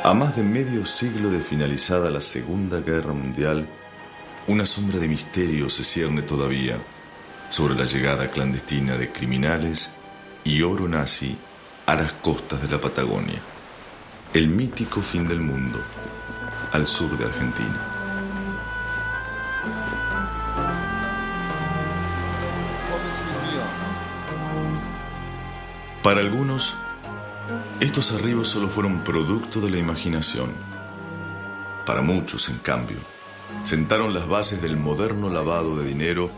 A más de medio siglo de finalizada la Segunda Guerra Mundial, una sombra de misterio se cierne todavía sobre la llegada clandestina de criminales y oro nazi a las costas de la Patagonia, el mítico fin del mundo, al sur de Argentina. Para algunos, estos arribos solo fueron producto de la imaginación. Para muchos, en cambio, sentaron las bases del moderno lavado de dinero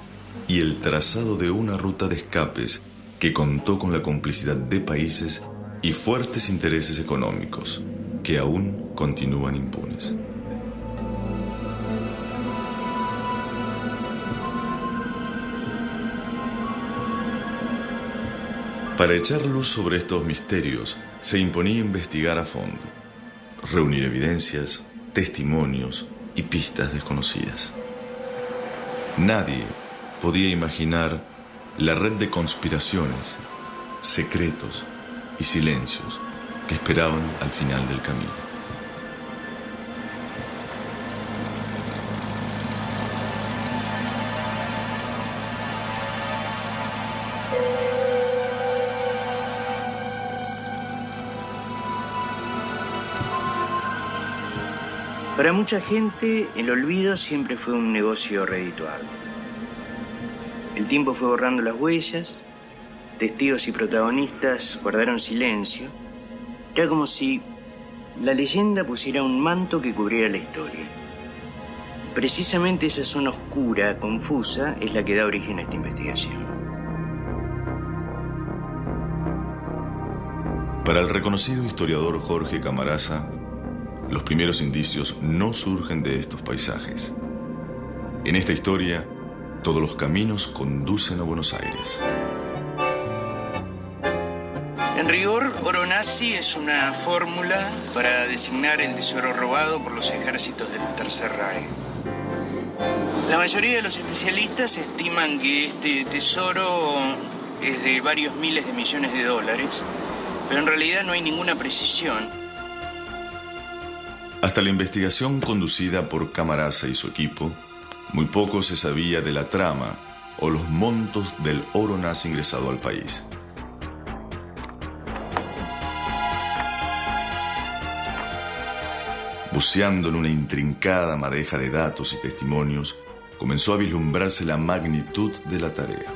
y el trazado de una ruta de escapes que contó con la complicidad de países y fuertes intereses económicos que aún continúan impunes. Para echar luz sobre estos misterios, se imponía investigar a fondo, reunir evidencias, testimonios y pistas desconocidas. Nadie podía imaginar la red de conspiraciones, secretos y silencios que esperaban al final del camino. Para mucha gente, el olvido siempre fue un negocio redituable. El tiempo fue borrando las huellas, testigos y protagonistas guardaron silencio. Era como si la leyenda pusiera un manto que cubriera la historia. Precisamente esa zona oscura, confusa, es la que da origen a esta investigación. Para el reconocido historiador Jorge Camarasa, los primeros indicios no surgen de estos paisajes. En esta historia, todos los caminos conducen a Buenos Aires. En rigor, oro nazi es una fórmula para designar el tesoro robado por los ejércitos del Tercer Reich. La mayoría de los especialistas estiman que este tesoro es de varios miles de millones de dólares, pero en realidad no hay ninguna precisión. Hasta la investigación conducida por Camarasa y su equipo, muy poco se sabía de la trama o los montos del oro nazi ingresado al país. Buceando en una intrincada madeja de datos y testimonios, comenzó a vislumbrarse la magnitud de la tarea.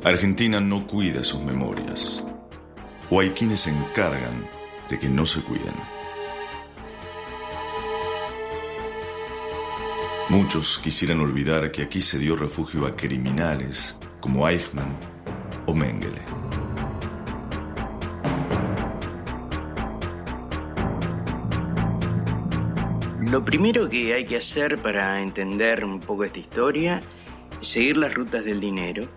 Argentina no cuida sus memorias, o hay quienes se encargan de que no se cuiden. Muchos quisieran olvidar que aquí se dio refugio a criminales como Eichmann o Mengele. Lo primero que hay que hacer para entender un poco esta historia es seguir las rutas del dinero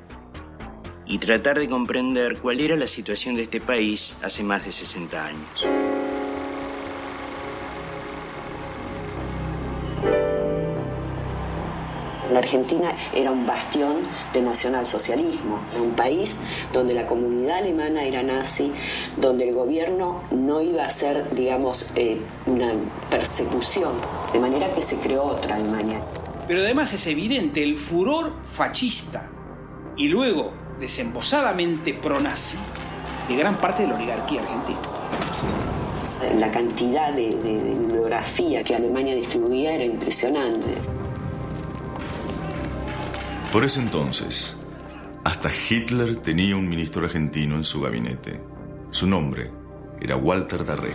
y tratar de comprender cuál era la situación de este país hace más de 60 años. La Argentina era un bastión de nacionalsocialismo, era un país donde la comunidad alemana era nazi, donde el gobierno no iba a hacer, digamos, una persecución, de manera que se creó otra Alemania. Pero además es evidente el furor fascista y luego desembosadamente pro-nazi de gran parte de la oligarquía argentina. La cantidad de bibliografía que Alemania distribuía era impresionante. Por ese entonces, hasta Hitler tenía un ministro argentino en su gabinete. Su nombre era Walter Darré.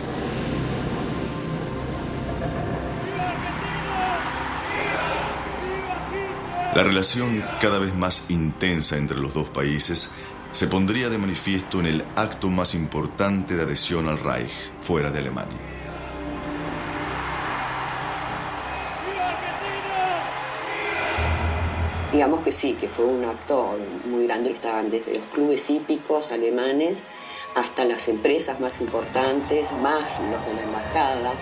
La relación cada vez más intensa entre los dos países se pondría de manifiesto en el acto más importante de adhesión al Reich fuera de Alemania. Digamos que sí, que fue un acto muy grande. Estaban desde los clubes hípicos alemanes hasta las empresas más importantes, más los de la embajada.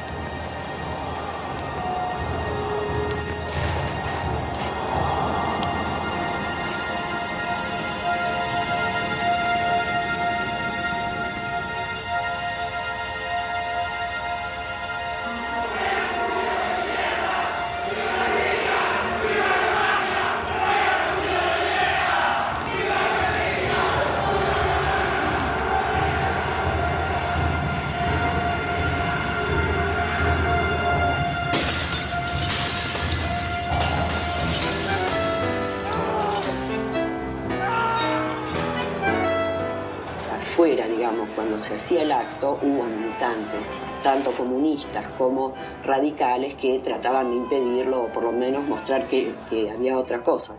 Fuera, digamos, cuando se hacía el acto, hubo militantes, tanto comunistas como radicales, que trataban de impedirlo o por lo menos mostrar que había otra cosa.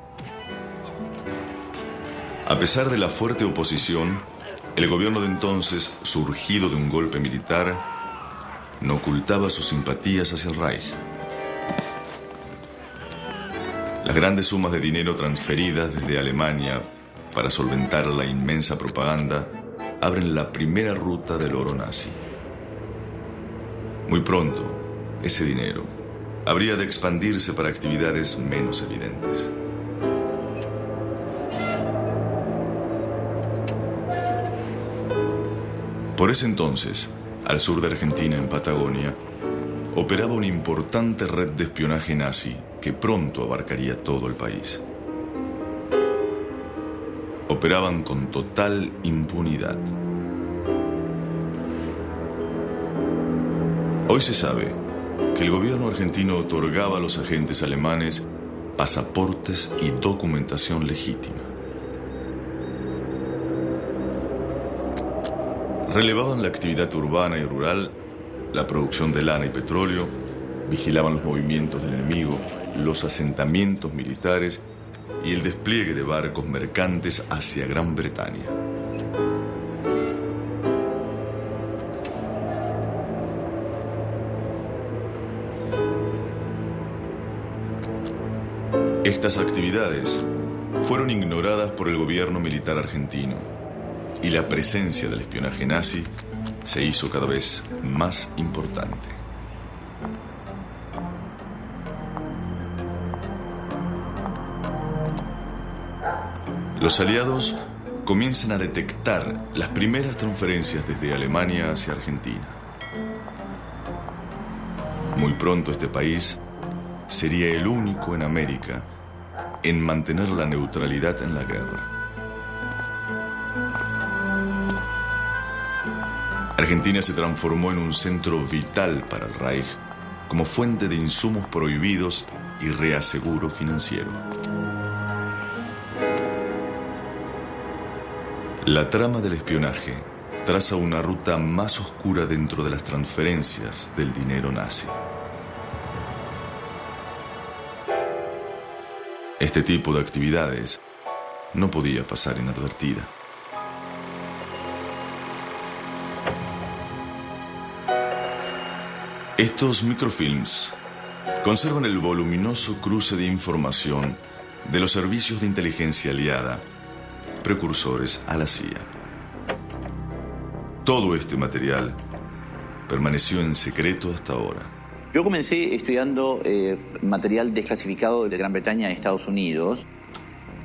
A pesar de la fuerte oposición, el gobierno de entonces, surgido de un golpe militar, no ocultaba sus simpatías hacia el Reich. Las grandes sumas de dinero transferidas desde Alemania para solventar la inmensa propaganda abren la primera ruta del oro nazi. Muy pronto, ese dinero habría de expandirse para actividades menos evidentes. Por ese entonces, al sur de Argentina, en Patagonia, operaba una importante red de espionaje nazi que pronto abarcaría todo el país. Operaban con total impunidad. Hoy se sabe que el gobierno argentino otorgaba a los agentes alemanes pasaportes y documentación legítima. Relevaban la actividad urbana y rural, la producción de lana y petróleo, vigilaban los movimientos del enemigo, los asentamientos militares y el despliegue de barcos mercantes hacia Gran Bretaña. Estas actividades fueron ignoradas por el gobierno militar argentino y la presencia del espionaje nazi se hizo cada vez más importante. Los aliados comienzan a detectar las primeras transferencias desde Alemania hacia Argentina. Muy pronto este país sería el único en América en mantener la neutralidad en la guerra. Argentina se transformó en un centro vital para el Reich como fuente de insumos prohibidos y reaseguro financiero. La trama del espionaje traza una ruta más oscura dentro de las transferencias del dinero nazi. Este tipo de actividades no podía pasar inadvertida. Estos microfilms conservan el voluminoso cruce de información de los servicios de inteligencia aliada, precursores a la CIA. Todo este material permaneció en secreto hasta ahora. Yo comencé estudiando material desclasificado de Gran Bretaña en Estados Unidos.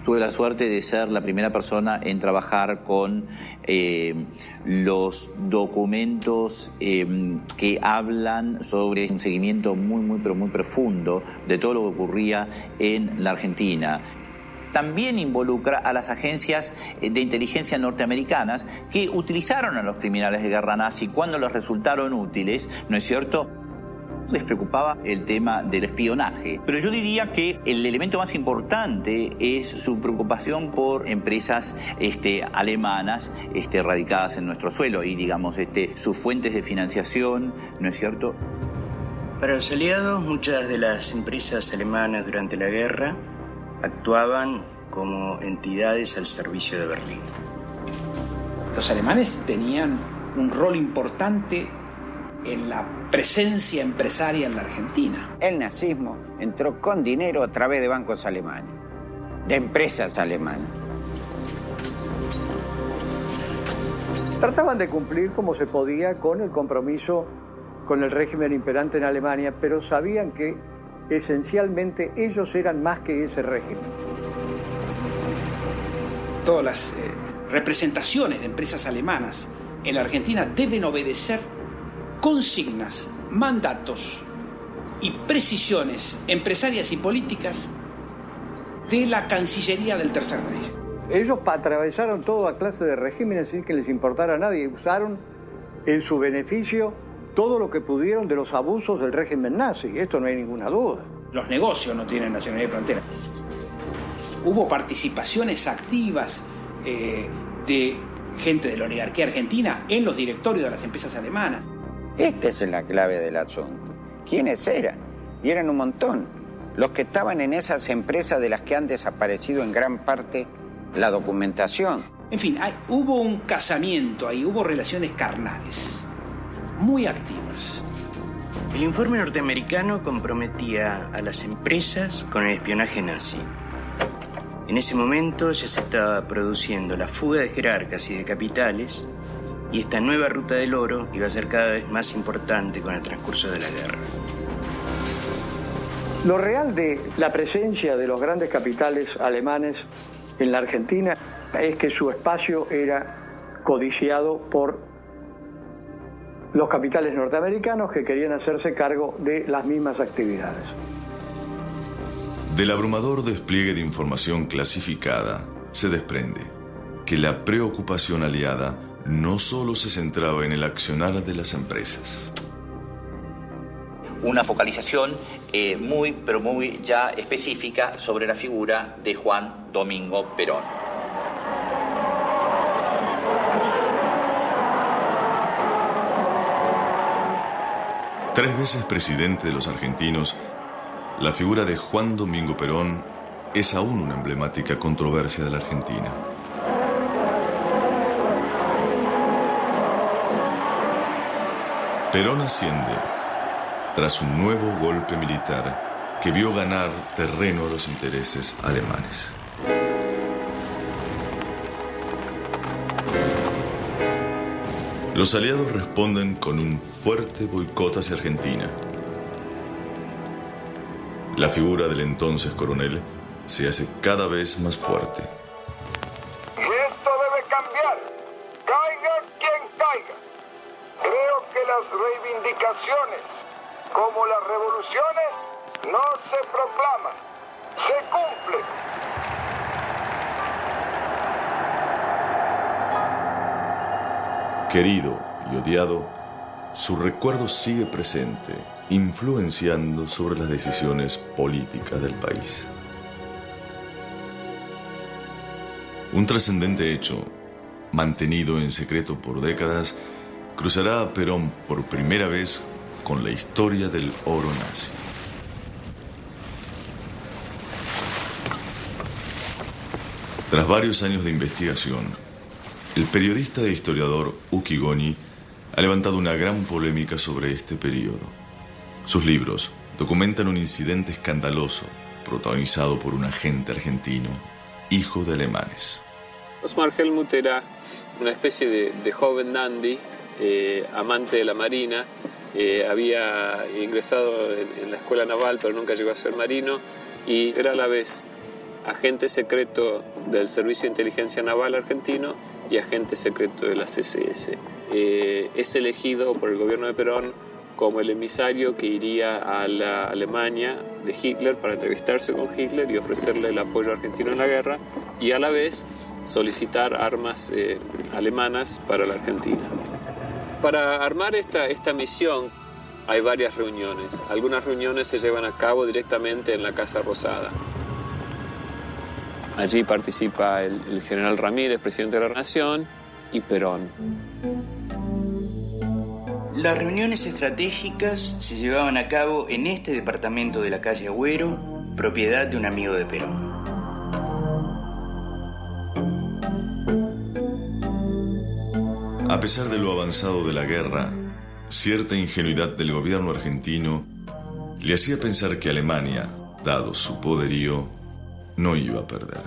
Tuve la suerte de ser la primera persona en trabajar con los documentos que hablan sobre un seguimiento muy profundo de todo lo que ocurría en la Argentina. También involucra a las agencias de inteligencia norteamericanas que utilizaron a los criminales de guerra nazi cuando les resultaron útiles, ¿no es cierto?, Les preocupaba el tema del espionaje. Pero yo diría que el elemento más importante es su preocupación por empresas alemanas radicadas en nuestro suelo y, digamos, sus fuentes de financiación, ¿no es cierto? Para los aliados, muchas de las empresas alemanas durante la guerra actuaban como entidades al servicio de Berlín. Los alemanes tenían un rol importante en la presencia empresaria en la Argentina. El nazismo entró con dinero a través de bancos alemanes, de empresas alemanas. Trataban de cumplir como se podía con el compromiso con el régimen imperante en Alemania, pero sabían que esencialmente ellos eran más que ese régimen. Todas las representaciones de empresas alemanas en la Argentina deben obedecer consignas, mandatos y precisiones empresarias y políticas de la Cancillería del Tercer Reich. Ellos atravesaron toda clase de regímenes sin que les importara a nadie. Usaron en su beneficio todo lo que pudieron de los abusos del régimen nazi. Esto no hay ninguna duda. Los negocios no tienen nacionalidad y frontera. Hubo participaciones activas de gente de la oligarquía argentina en los directorios de las empresas alemanas. Esta es la clave del asunto. ¿Quiénes eran? Y eran un montón. Los que estaban en esas empresas de las que han desaparecido en gran parte la documentación. En fin, hubo un casamiento ahí, hubo relaciones carnales, muy activas. El informe norteamericano comprometía a las empresas con el espionaje nazi. En ese momento ya se estaba produciendo la fuga de jerarcas y de capitales, y esta nueva ruta del oro iba a ser cada vez más importante con el transcurso de la guerra. Lo real de la presencia de los grandes capitales alemanes en la Argentina es que su espacio era codiciado por los capitales norteamericanos que querían hacerse cargo de las mismas actividades. Del abrumador despliegue de información clasificada se desprende que la preocupación aliada no solo se centraba en el accionar de las empresas. Una focalización muy, pero muy ya específica sobre la figura de Juan Domingo Perón. Tres veces presidente de los argentinos, la figura de Juan Domingo Perón es aún una emblemática controversia de la Argentina. Perón asciende tras un nuevo golpe militar que vio ganar terreno a los intereses alemanes. Los aliados responden con un fuerte boicot hacia Argentina. La figura del entonces coronel se hace cada vez más fuerte. Y esto debe cambiar, caiga quien caiga. Creo que las reivindicaciones, como las revoluciones, no se proclaman, se cumplen. Querido y odiado, su recuerdo sigue presente, influenciando sobre las decisiones políticas del país. Un trascendente hecho, mantenido en secreto por décadas, cruzará a Perón por primera vez con la historia del oro nazi. Tras varios años de investigación, el periodista e historiador Uki Goni ha levantado una gran polémica sobre este periodo. Sus libros documentan un incidente escandaloso protagonizado por un agente argentino, hijo de alemanes. Osmar Helmuth era una especie de joven dandy, amante de la marina. Había ingresado en la escuela naval, pero nunca llegó a ser marino, y era a la vez agente secreto del Servicio de Inteligencia Naval argentino y agente secreto de la CSS. Es elegido por el gobierno de Perón como el emisario que iría a la Alemania de Hitler para entrevistarse con Hitler y ofrecerle el apoyo argentino en la guerra, y a la vez solicitar armas alemanas para la Argentina. Para armar esta misión, hay varias reuniones. Algunas reuniones se llevan a cabo directamente en la Casa Rosada. Allí participa el general Ramírez, presidente de la Nación, y Perón. Las reuniones estratégicas se llevaban a cabo en este departamento de la calle Agüero, propiedad de un amigo de Perón. A pesar de lo avanzado de la guerra, cierta ingenuidad del gobierno argentino le hacía pensar que Alemania, dado su poderío, no iba a perder.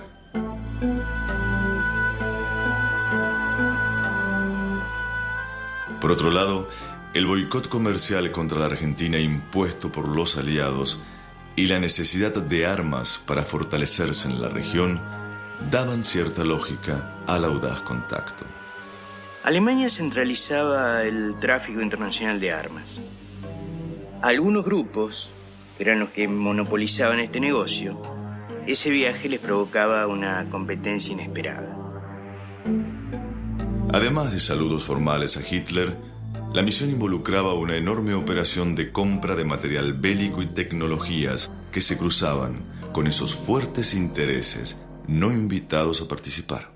Por otro lado, el boicot comercial contra la Argentina impuesto por los aliados y la necesidad de armas para fortalecerse en la región daban cierta lógica al audaz contacto. Alemania centralizaba el tráfico internacional de armas. A algunos grupos, que eran los que monopolizaban este negocio, ese viaje les provocaba una competencia inesperada. Además de saludos formales a Hitler, la misión involucraba una enorme operación de compra de material bélico y tecnologías que se cruzaban con esos fuertes intereses no invitados a participar.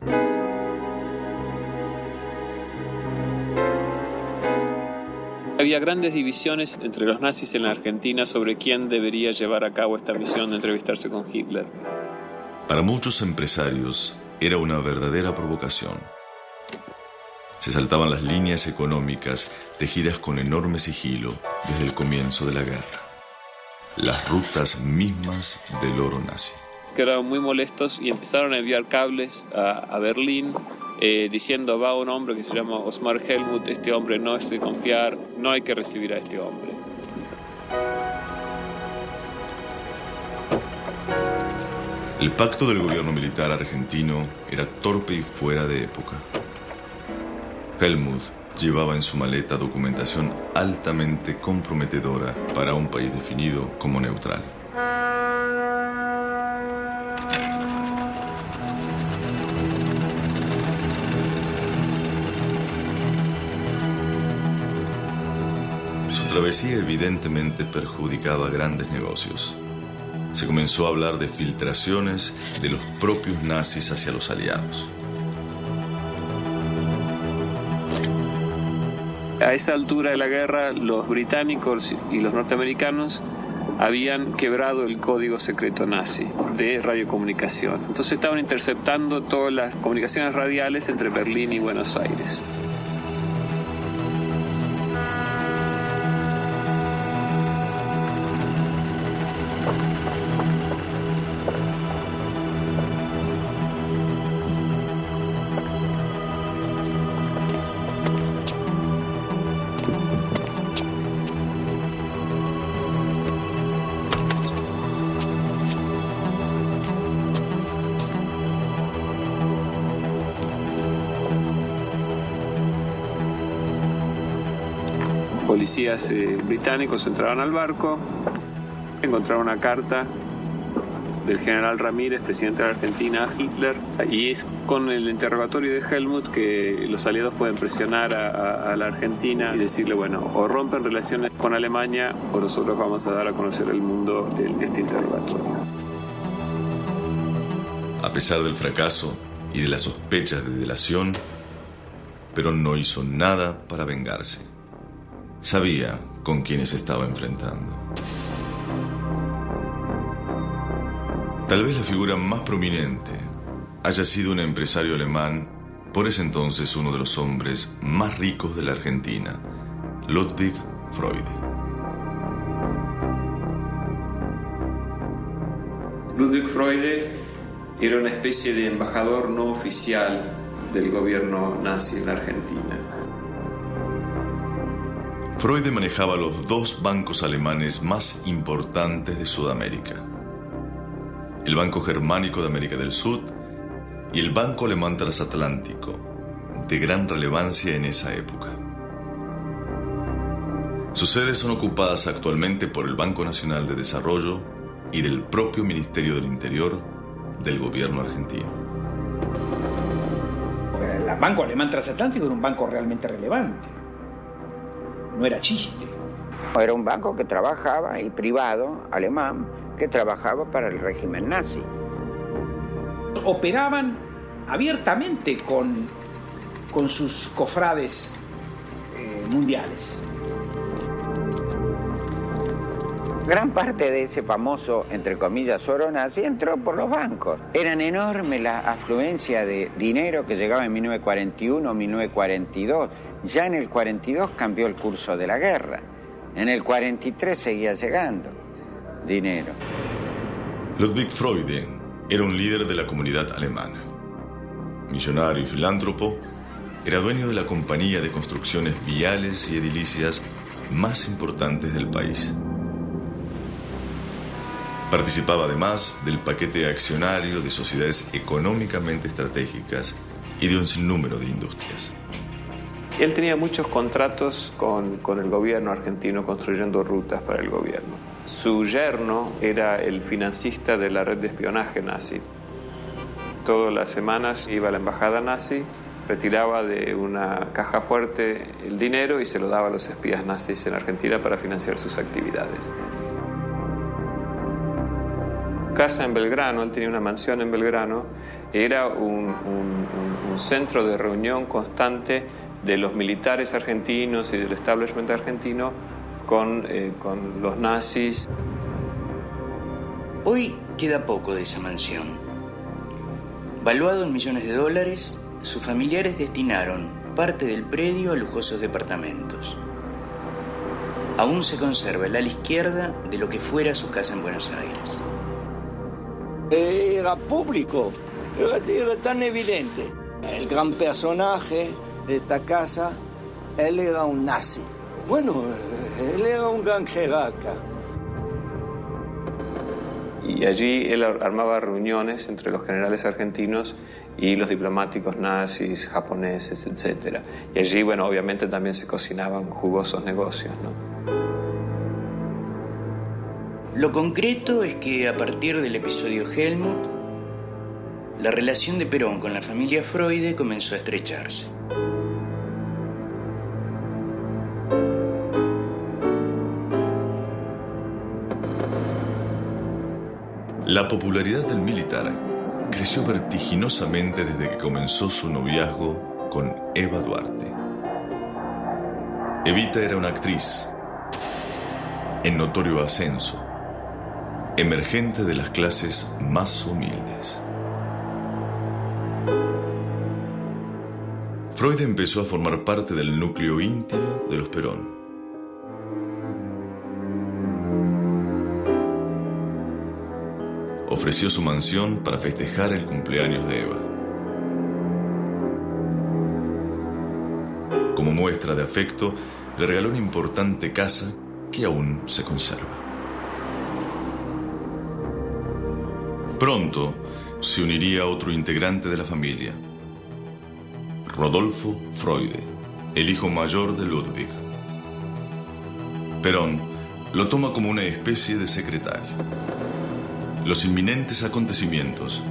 Había grandes divisiones entre los nazis en la Argentina sobre quién debería llevar a cabo esta misión de entrevistarse con Hitler. Para muchos empresarios era una verdadera provocación. Se saltaban las líneas económicas tejidas con enorme sigilo desde el comienzo de la guerra. Las rutas mismas del oro nazi. Quedaron muy molestos y empezaron a enviar cables a Berlín diciendo: va un hombre que se llama Osmar Helmuth, este hombre no es de confiar, no hay que recibir a este hombre. El pacto del gobierno militar argentino era torpe y fuera de época. Helmuth llevaba en su maleta documentación altamente comprometedora para un país definido como neutral. Su travesía evidentemente perjudicaba grandes negocios. Se comenzó a hablar de filtraciones de los propios nazis hacia los aliados. A esa altura de la guerra, los británicos y los norteamericanos habían quebrado el código secreto nazi de radiocomunicación. Entonces estaban interceptando todas las comunicaciones radiales entre Berlín y Buenos Aires. Policías británicos entraron al barco, encontraron una carta del general Ramírez, presidente de la Argentina, a Hitler, y es con el interrogatorio de Helmuth que los aliados pueden presionar a la Argentina y decirle: bueno, o rompen relaciones con Alemania o nosotros vamos a dar a conocer al mundo este interrogatorio. A pesar del fracaso y de las sospechas de delación, Perón no hizo nada para vengarse. Sabía con quiénes se estaba enfrentando. Tal vez la figura más prominente haya sido un empresario alemán, por ese entonces uno de los hombres más ricos de la Argentina, Ludwig Freude. Ludwig Freude era una especie de embajador no oficial del gobierno nazi en la Argentina. Freude manejaba los dos bancos alemanes más importantes de Sudamérica: el Banco Germánico de América del Sur y el Banco Alemán Transatlántico, de gran relevancia en esa época. Sus sedes son ocupadas actualmente por el Banco Nacional de Desarrollo y del propio Ministerio del Interior del gobierno argentino. El Banco Alemán Transatlántico era un banco realmente relevante. No era chiste. Era un banco que trabajaba, y privado, alemán, que trabajaba para el régimen nazi. Operaban abiertamente con sus cofrades mundiales. Gran parte de ese famoso, entre comillas, oro nazi entró por los bancos. Eran enorme la afluencia de dinero que llegaba en 1941, 1942. Ya en el 42 cambió el curso de la guerra. En el 43 seguía llegando dinero. Ludwig Freude era un líder de la comunidad alemana. Millonario y filántropo, era dueño de la compañía de construcciones viales y edilicias más importantes del país. Participaba además del paquete accionario de sociedades económicamente estratégicas y de un sinnúmero de industrias. Él tenía muchos contratos con el gobierno argentino construyendo rutas para el gobierno. Su yerno era el financista de la red de espionaje nazi. Todas las semanas iba a la embajada nazi, retiraba de una caja fuerte el dinero y se lo daba a los espías nazis en Argentina para financiar sus actividades. Casa en Belgrano, él tenía una mansión en Belgrano, era un centro de reunión constante de los militares argentinos y del establishment argentino con los nazis. Hoy queda poco de esa mansión. Valuado en millones de dólares, sus familiares destinaron parte del predio a lujosos departamentos. Aún se conserva el ala izquierda de lo que fuera su casa en Buenos Aires. Era público, era tan evidente. El gran personaje de esta casa, él era un nazi. Bueno, él era un gran jerarca. Y allí él armaba reuniones entre los generales argentinos y los diplomáticos nazis, japoneses, etc. Y allí, bueno, obviamente también se cocinaban jugosos negocios, ¿no? Lo concreto es que a partir del episodio Helmut, la relación de Perón con la familia Freude comenzó a estrecharse. La popularidad del militar creció vertiginosamente desde que comenzó su noviazgo con Eva Duarte. Evita era una actriz en notorio ascenso, emergente de las clases más humildes. Freud empezó a formar parte del núcleo íntimo de los Perón. Ofreció su mansión para festejar el cumpleaños de Eva. Como muestra de afecto, le regaló una importante casa que aún se conserva. Pronto se uniría otro integrante de la familia, Rodolfo Freude, el hijo mayor de Ludwig. Perón lo toma como una especie de secretario. Los inminentes acontecimientos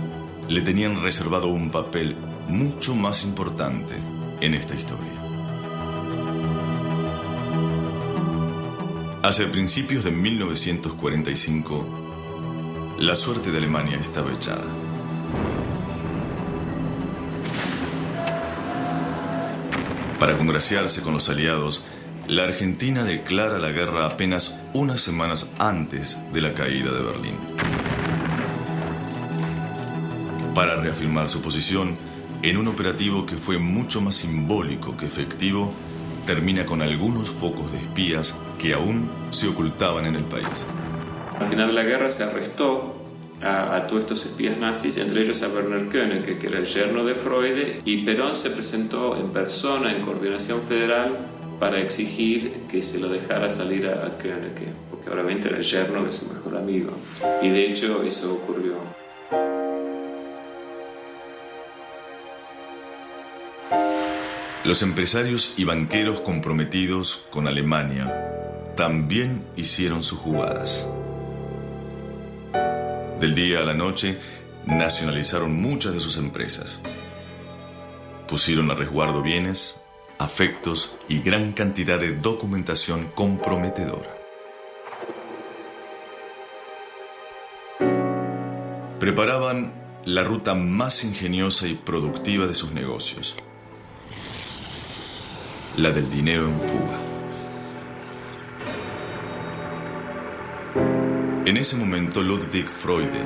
le tenían reservado un papel mucho más importante en esta historia. Hacia principios de 1945, la suerte de Alemania estaba echada. Para congraciarse con los aliados, la Argentina declara la guerra apenas unas semanas antes de la caída de Berlín. Para reafirmar su posición, en un operativo que fue mucho más simbólico que efectivo, termina con algunos focos de espías que aún se ocultaban en el país. Al final de la guerra se arrestó a todos estos espías nazis, entre ellos a Werner Könnecke, que era el yerno de Freude, y Perón se presentó en persona en Coordinación Federal para exigir que se lo dejara salir a Könnecke, porque obviamente era el yerno de su mejor amigo. Y de hecho eso ocurrió. Los empresarios y banqueros comprometidos con Alemania también hicieron sus jugadas. Del día a la noche, nacionalizaron muchas de sus empresas. Pusieron a resguardo bienes afectos y gran cantidad de documentación comprometedora. Preparaban la ruta más ingeniosa y productiva de sus negocios, la del dinero en fuga. En ese momento, Ludwig Freude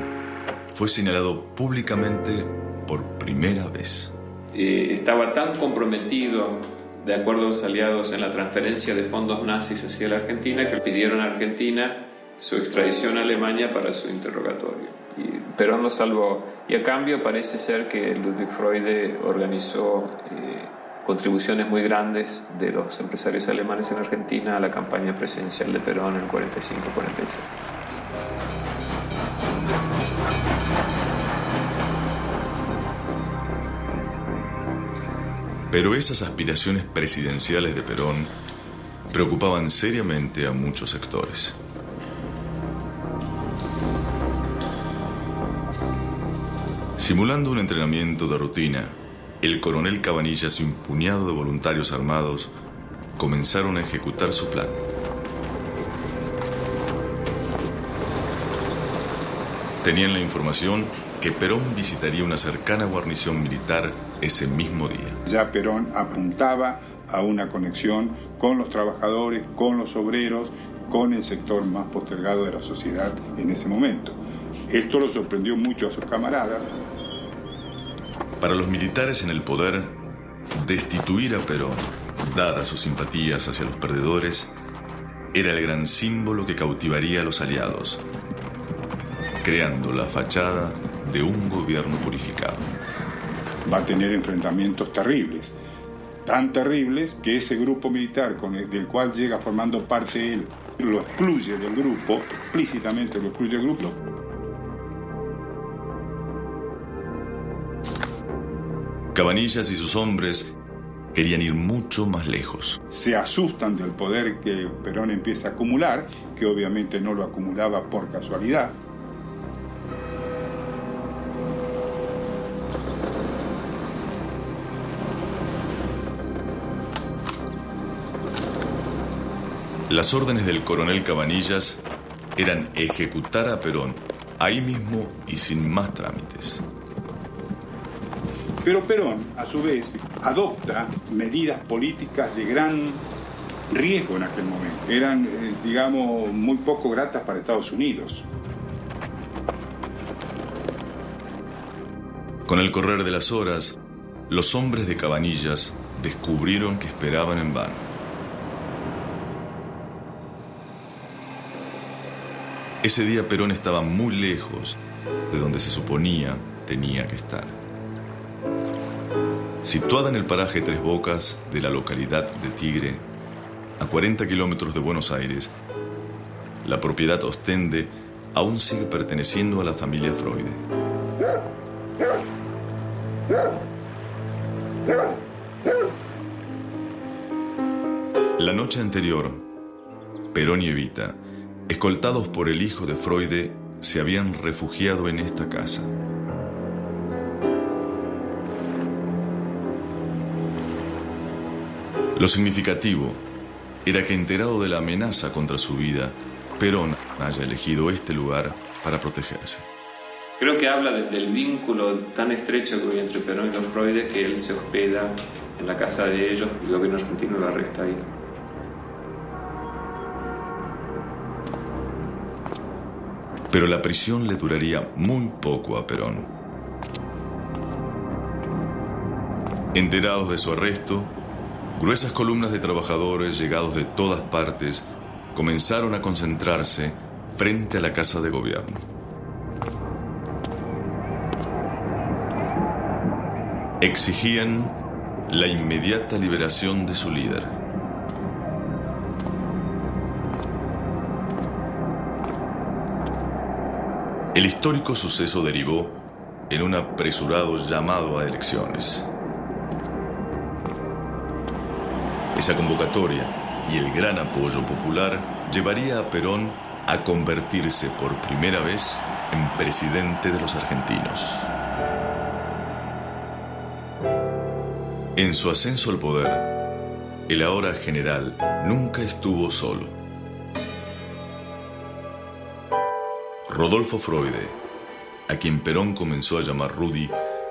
fue señalado públicamente por primera vez. Estaba tan comprometido, de acuerdo a los aliados, en la transferencia de fondos nazis hacia la Argentina, que pidieron a Argentina su extradición a Alemania para su interrogatorio. Y Perón lo salvó. Y a cambio parece ser que Ludwig Freude organizó contribuciones muy grandes de los empresarios alemanes en Argentina a la campaña presidencial de Perón en el 45-46. Pero esas aspiraciones presidenciales de Perón preocupaban seriamente a muchos sectores. Simulando un entrenamiento de rutina, el coronel Cabanillas y un puñado de voluntarios armados comenzaron a ejecutar su plan. Tenían la información que Perón visitaría una cercana guarnición militar ese mismo día. Ya Perón apuntaba a una conexión con los trabajadores, con los obreros, con el sector más postergado de la sociedad en ese momento. Esto lo sorprendió mucho a sus camaradas. Para los militares en el poder, destituir a Perón, dadas sus simpatías hacia los perdedores, era el gran símbolo que cautivaría a los aliados, creando la fachada de un gobierno purificado. Va a tener enfrentamientos terribles, tan terribles que ese grupo militar del cual llega formando parte él, lo excluye del grupo, explícitamente lo excluye del grupo. Cabanillas y sus hombres querían ir mucho más lejos. Se asustan del poder que Perón empieza a acumular, que obviamente no lo acumulaba por casualidad. Las órdenes del coronel Cabanillas eran ejecutar a Perón ahí mismo y sin más trámites. Pero Perón, a su vez, adopta medidas políticas de gran riesgo en aquel momento. Eran, digamos, muy poco gratas para Estados Unidos. Con el correr de las horas, los hombres de Cabanillas descubrieron que esperaban en vano. Ese día Perón estaba muy lejos de donde se suponía tenía que estar. Situada en el paraje Tres Bocas de la localidad de Tigre, a 40 kilómetros de Buenos Aires, la propiedad Ostende aún sigue perteneciendo a la familia Freude. La noche anterior, Perón y Evita, escoltados por el hijo de Freude, se habían refugiado en esta casa. Lo significativo era que, enterado de la amenaza contra su vida, Perón haya elegido este lugar para protegerse. Creo que habla del vínculo tan estrecho que hay entre Perón y los Freude, que él se hospeda en la casa de ellos y el gobierno argentino lo arresta ahí. Pero la prisión le duraría muy poco a Perón. Enterados de su arresto, gruesas columnas de trabajadores llegados de todas partes comenzaron a concentrarse frente a la Casa de Gobierno. Exigían la inmediata liberación de su líder. El histórico suceso derivó en un apresurado llamado a elecciones. Esa convocatoria y el gran apoyo popular llevaría a Perón a convertirse por primera vez en presidente de los argentinos. En su ascenso al poder, el ahora general nunca estuvo solo. Rodolfo Freude, a quien Perón comenzó a llamar Rudy,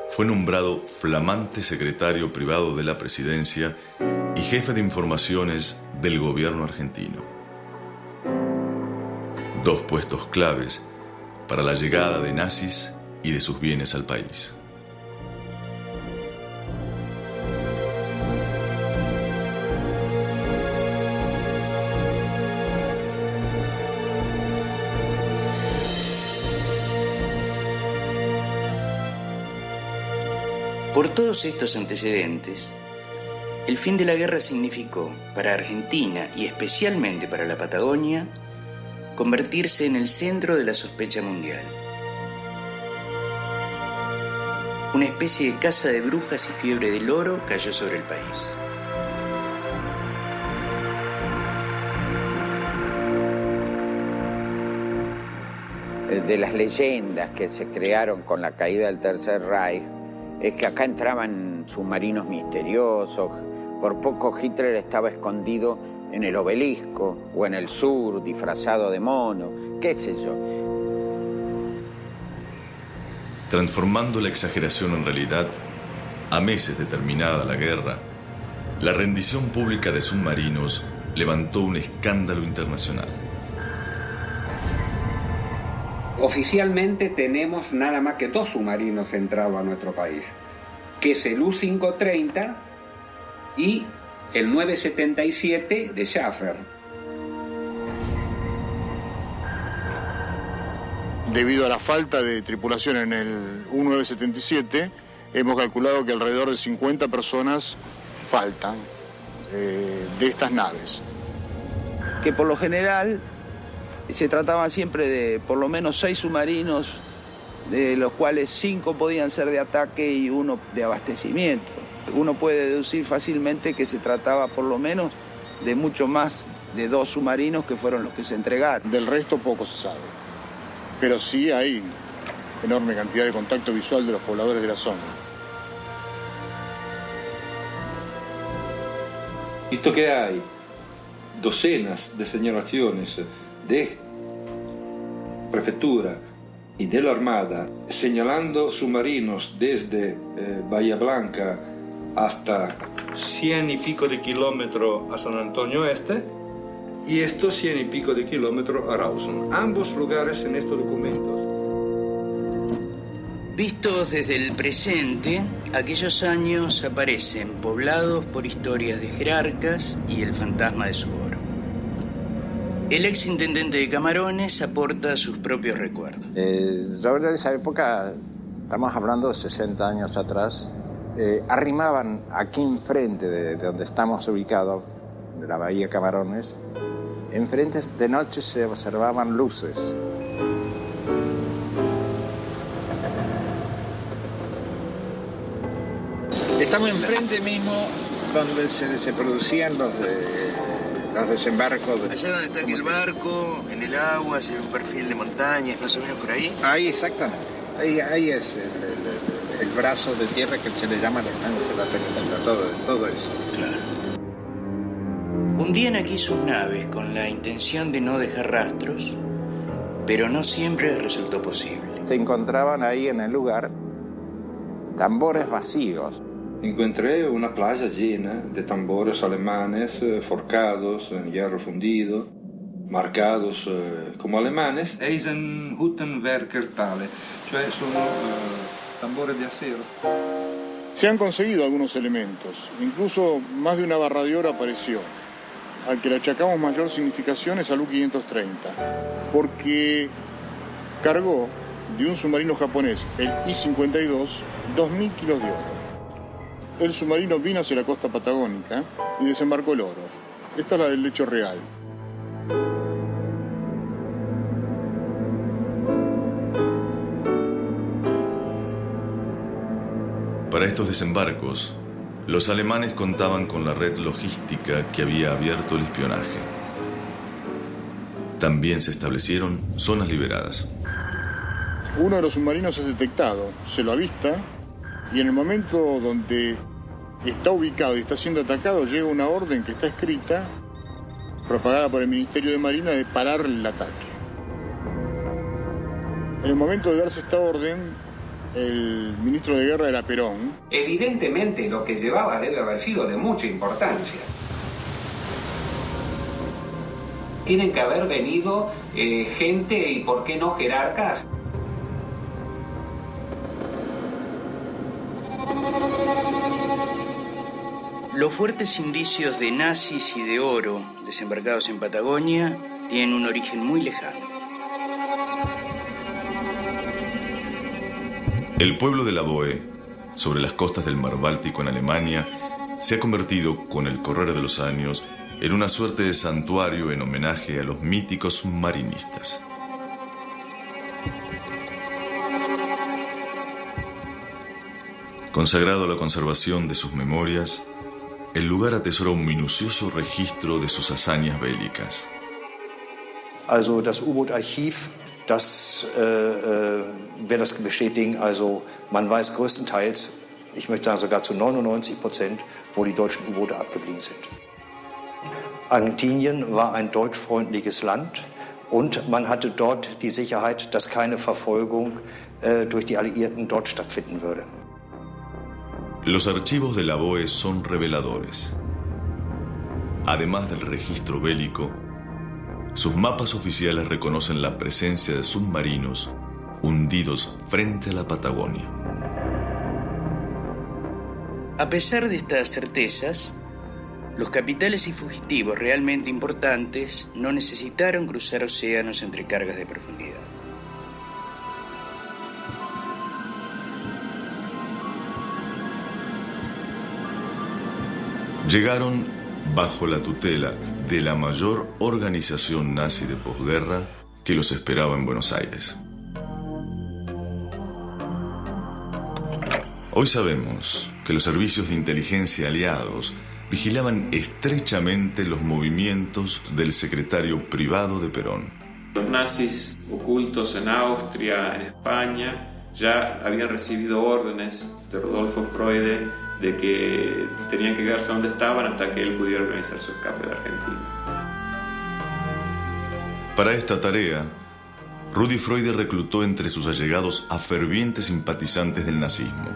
fue nombrado flamante secretario privado de la presidencia y jefe de informaciones del gobierno argentino. Dos puestos claves para la llegada de nazis y de sus bienes al país. Por todos estos antecedentes, el fin de la guerra significó, para Argentina y especialmente para la Patagonia, convertirse en el centro de la sospecha mundial. Una especie de caza de brujas y fiebre del oro cayó sobre el país. De las leyendas que se crearon con la caída del Tercer Reich, es que acá entraban submarinos misteriosos. Por poco Hitler estaba escondido en el Obelisco o en el sur, disfrazado de mono, qué sé yo. Transformando la exageración en realidad, a meses de terminada la guerra, la rendición pública de submarinos levantó un escándalo internacional. Oficialmente tenemos nada más que 2 submarinos entrados a nuestro país, que es el U-530 y el 977 de Schaffer. Debido a la falta de tripulación en el U-977, hemos calculado que alrededor de 50 personas faltan de estas naves. Que por lo general se trataba siempre de por lo menos 6 submarinos, de los cuales 5 podían ser de ataque y 1 de abastecimiento. Uno puede deducir fácilmente que se trataba por lo menos de mucho más de 2 submarinos que fueron los que se entregaron. Del resto poco se sabe, pero sí hay enorme cantidad de contacto visual de los pobladores de la zona. Visto que hay docenas de señalaciones de prefectura y de la Armada señalando submarinos desde Bahía Blanca hasta 100 y pico de kilómetros a San Antonio Este y estos 100 y pico de kilómetros a Rawson. Ambos lugares en estos documentos. Vistos desde el presente, aquellos años aparecen poblados por historias de jerarcas y el fantasma de su oro. El ex intendente de Camarones aporta sus propios recuerdos. Sobre esa época, estamos hablando de 60 años atrás, arrimaban aquí enfrente de donde estamos ubicados, de la bahía Camarones, enfrente de noche se observaban luces. Estamos enfrente mismo donde se producían los desembarcos. Allá donde está aquel barco, en el agua, se ve un perfil de montañas, más o menos por ahí. Ahí exactamente. Ahí es el brazo de tierra que se le llama la estancia de la península, todo eso. Claro. Hundían aquí sus naves con la intención de no dejar rastros, pero no siempre les resultó posible. Se encontraban ahí en el lugar tambores vacíos. Encontré una playa llena de tambores alemanes forcados en hierro fundido, marcados como alemanes. Eisenhüttenwerker Tale, cioè sono tambores de acero. Se han conseguido algunos elementos, incluso más de una barra de oro apareció. Al que le achacamos mayor significación es al U-530, porque cargó de un submarino japonés, el I-52, 2.000 kilos de oro. El submarino vino hacia la costa patagónica y desembarcó el oro. Esta es la del hecho real. Para estos desembarcos, los alemanes contaban con la red logística que había abierto el espionaje. También se establecieron zonas liberadas. Uno de los submarinos es detectado, se lo avista y en el momento donde está ubicado y está siendo atacado, llega una orden que está escrita, propagada por el Ministerio de Marina, de parar el ataque. En el momento de darse esta orden, el ministro de Guerra era Perón. Evidentemente lo que llevaba debe haber sido de mucha importancia. Tienen que haber venido gente y, ¿por qué no, jerarcas? Los fuertes indicios de nazis y de oro desembarcados en Patagonia tienen un origen muy lejano. El pueblo de la Boe, sobre las costas del mar Báltico en Alemania, se ha convertido, con el correr de los años, en una suerte de santuario en homenaje a los míticos marinistas. Consagrado a la conservación de sus memorias, el lugar atesora un minucioso registro de sus hazañas bélicas. Also das U-Boot-Archiv, das wird das bestätigen. Also man weiß größtenteils, ich möchte sagen sogar zu 99%, wo die deutschen U-Boote abgeblieben sind. Argentinien war ein deutschfreundliches Land und man hatte dort die Sicherheit, dass keine Verfolgung durch die Alliierten dort stattfinden würde. Los archivos de la BOE son reveladores. Además del registro bélico, sus mapas oficiales reconocen la presencia de submarinos hundidos frente a la Patagonia. A pesar de estas certezas, los capitales y fugitivos realmente importantes no necesitaron cruzar océanos entre cargas de profundidad. Llegaron bajo la tutela de la mayor organización nazi de posguerra que los esperaba en Buenos Aires. Hoy sabemos que los servicios de inteligencia aliados vigilaban estrechamente los movimientos del secretario privado de Perón. Los nazis ocultos en Austria, en España, ya habían recibido órdenes de Rodolfo Freude de que tenían que quedarse donde estaban hasta que él pudiera organizar su escape de Argentina. Para esta tarea, Rudi Freude reclutó entre sus allegados a fervientes simpatizantes del nazismo,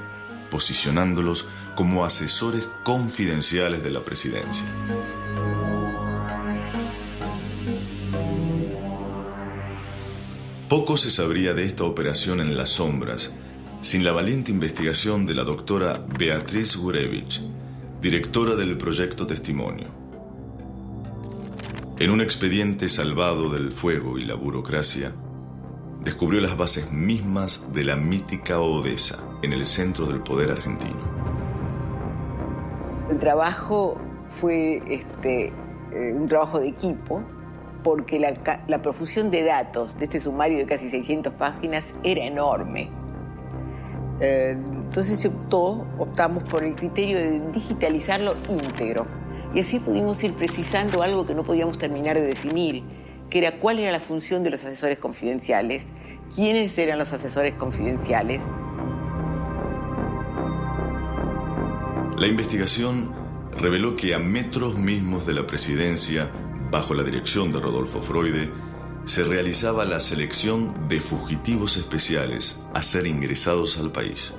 posicionándolos como asesores confidenciales de la presidencia. Poco se sabría de esta operación en las sombras sin la valiente investigación de la doctora Beatriz Gurevich, directora del proyecto Testimonio. En un expediente salvado del fuego y la burocracia, descubrió las bases mismas de la mítica Odessa, en el centro del poder argentino. El trabajo fue un trabajo de equipo, porque la profusión de datos de este sumario de casi 600 páginas era enorme. Entonces optamos por el criterio de digitalizarlo íntegro. Y así pudimos ir precisando algo que no podíamos terminar de definir, que era cuál era la función de los asesores confidenciales, quiénes eran los asesores confidenciales. La investigación reveló que a metros mismos de la presidencia, bajo la dirección de Rodolfo Freude, se realizaba la selección de fugitivos especiales a ser ingresados al país.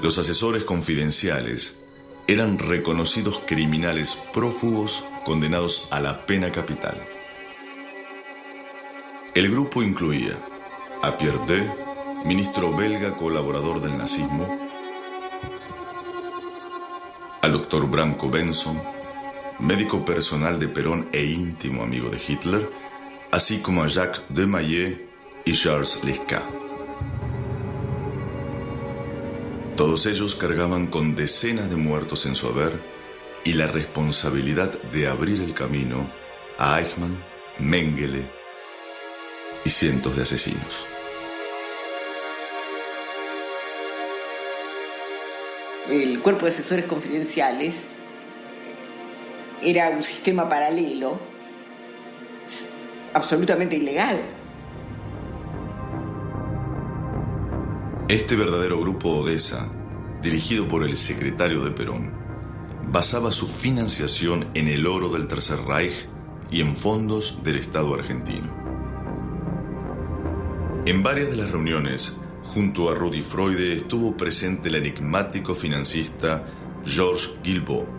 Los asesores confidenciales eran reconocidos criminales prófugos condenados a la pena capital. El grupo incluía a Pierre Day, ministro belga colaborador del nazismo, al doctor Branko Benson, médico personal de Perón e íntimo amigo de Hitler, así como a Jacques Desmaillet y Charles Lescat. Todos ellos cargaban con decenas de muertos en su haber y la responsabilidad de abrir el camino a Eichmann, Mengele y cientos de asesinos. El cuerpo de asesores confidenciales era un sistema paralelo absolutamente ilegal. Este verdadero grupo Odessa, dirigido por el secretario de Perón, basaba su financiación en el oro del Tercer Reich y en fondos del Estado argentino. En varias de las reuniones, junto a Rudi Freude, estuvo presente el enigmático financista Georges Guilbault,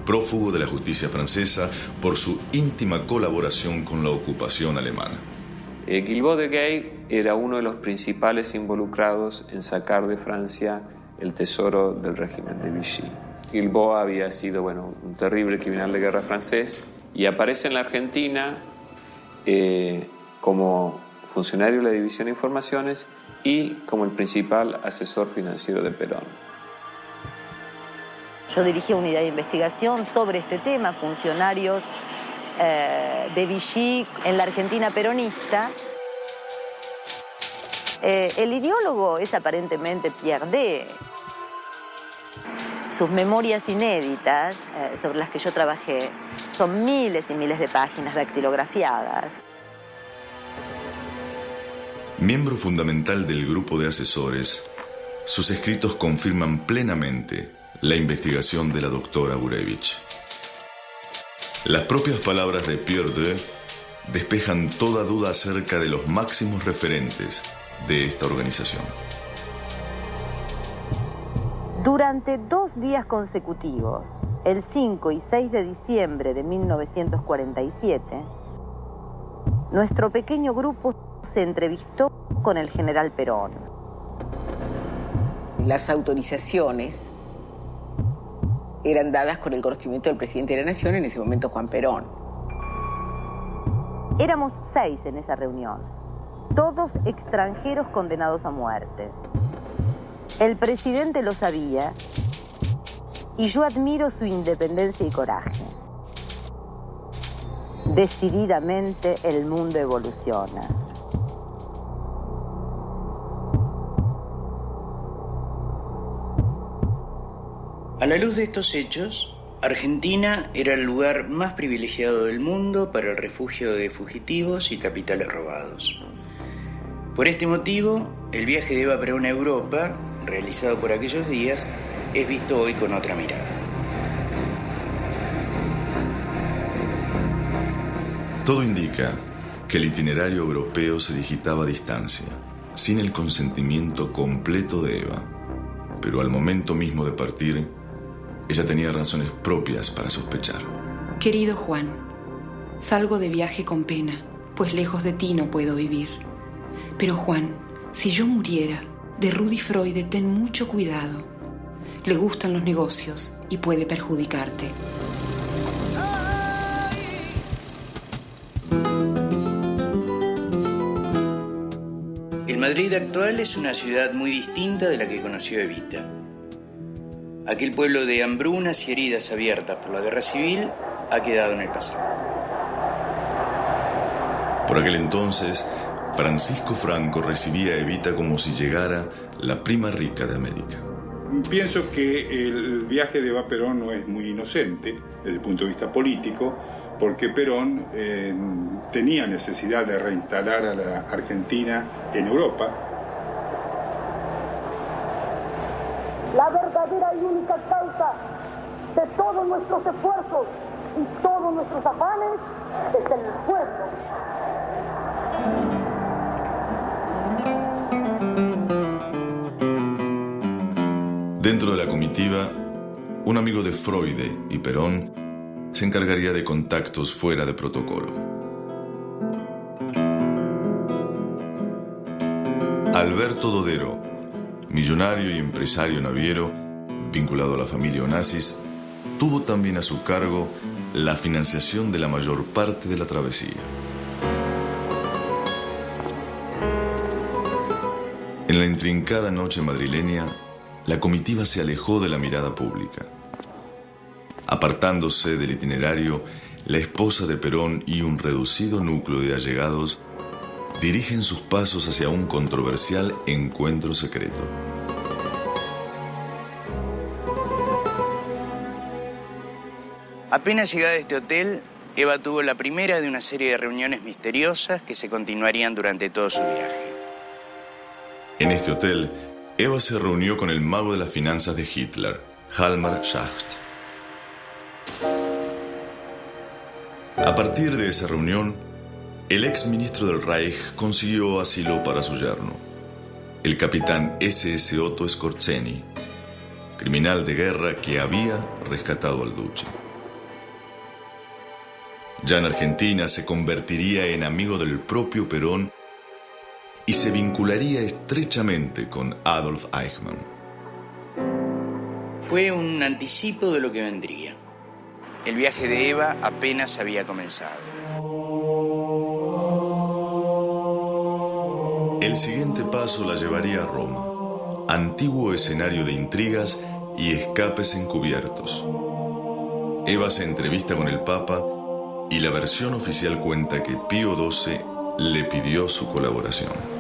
prófugo de la justicia francesa por su íntima colaboración con la ocupación alemana. Guilbault de Gay era uno de los principales involucrados en sacar de Francia el tesoro del régimen de Vichy. Guilbault había sido un terrible criminal de guerra francés y aparece en la Argentina como funcionario de la División de Informaciones y como el principal asesor financiero de Perón. Yo dirigí una unidad de investigación sobre este tema, funcionarios de Vichy en la Argentina peronista. El ideólogo es aparentemente Pierre D. Sus memorias inéditas, sobre las que yo trabajé, son miles y miles de páginas dactilografiadas. Miembro fundamental del grupo de asesores, sus escritos confirman plenamente la investigación de la doctora Gurevich. Las propias palabras de Pierre D. despejan toda duda acerca de los máximos referentes de esta organización. Durante 2 días consecutivos, el 5 y 6 de diciembre de 1947, nuestro pequeño grupo se entrevistó con el general Perón. Las autorizaciones eran dadas con el conocimiento del presidente de la Nación, en ese momento Juan Perón. Éramos 6 en esa reunión, todos extranjeros condenados a muerte. El presidente lo sabía y yo admiro su independencia y coraje. Decididamente el mundo evoluciona. A la luz de estos hechos, Argentina era el lugar más privilegiado del mundo para el refugio de fugitivos y capitales robados. Por este motivo, el viaje de Eva Perón a Europa, realizado por aquellos días, es visto hoy con otra mirada. Todo indica que el itinerario europeo se digitaba a distancia, sin el consentimiento completo de Eva. Pero al momento mismo de partir, ella tenía razones propias para sospechar. Querido Juan, salgo de viaje con pena, pues lejos de ti no puedo vivir. Pero Juan, si yo muriera, de Rudi Freude ten mucho cuidado. Le gustan los negocios y puede perjudicarte. El Madrid actual es una ciudad muy distinta de la que conoció Evita. Aquel pueblo de hambrunas y heridas abiertas por la guerra civil ha quedado en el pasado. Por aquel entonces, Francisco Franco recibía a Evita como si llegara la prima rica de América. Pienso que el viaje de Eva Perón no es muy inocente desde el punto de vista político, porque Perón tenía necesidad de reinstalar a la Argentina en Europa. La verdadera y única causa de todos nuestros esfuerzos y todos nuestros afanes es el pueblo. Dentro de la comitiva, un amigo de Freude y Perón se encargaría de contactos fuera de protocolo. Alberto Dodero, millonario y empresario naviero, vinculado a la familia Onassis, tuvo también a su cargo la financiación de la mayor parte de la travesía. En la intrincada noche madrileña, la comitiva se alejó de la mirada pública. Apartándose del itinerario, la esposa de Perón y un reducido núcleo de allegados dirigen sus pasos hacia un controversial encuentro secreto. Apenas llegada a este hotel, Eva tuvo la primera de una serie de reuniones misteriosas que se continuarían durante todo su viaje. En este hotel, Eva se reunió con el mago de las finanzas de Hitler, Hjalmar Schacht. A partir de esa reunión, el ex ministro del Reich consiguió asilo para su yerno, el capitán SS Otto Skorzeny, criminal de guerra que había rescatado al duque. Ya en Argentina se convertiría en amigo del propio Perón y se vincularía estrechamente con Adolf Eichmann. Fue un anticipo de lo que vendría. El viaje de Eva apenas había comenzado. El siguiente paso la llevaría a Roma, antiguo escenario de intrigas y escapes encubiertos. Eva se entrevista con el Papa y la versión oficial cuenta che Pío XII le pidió su colaborazione.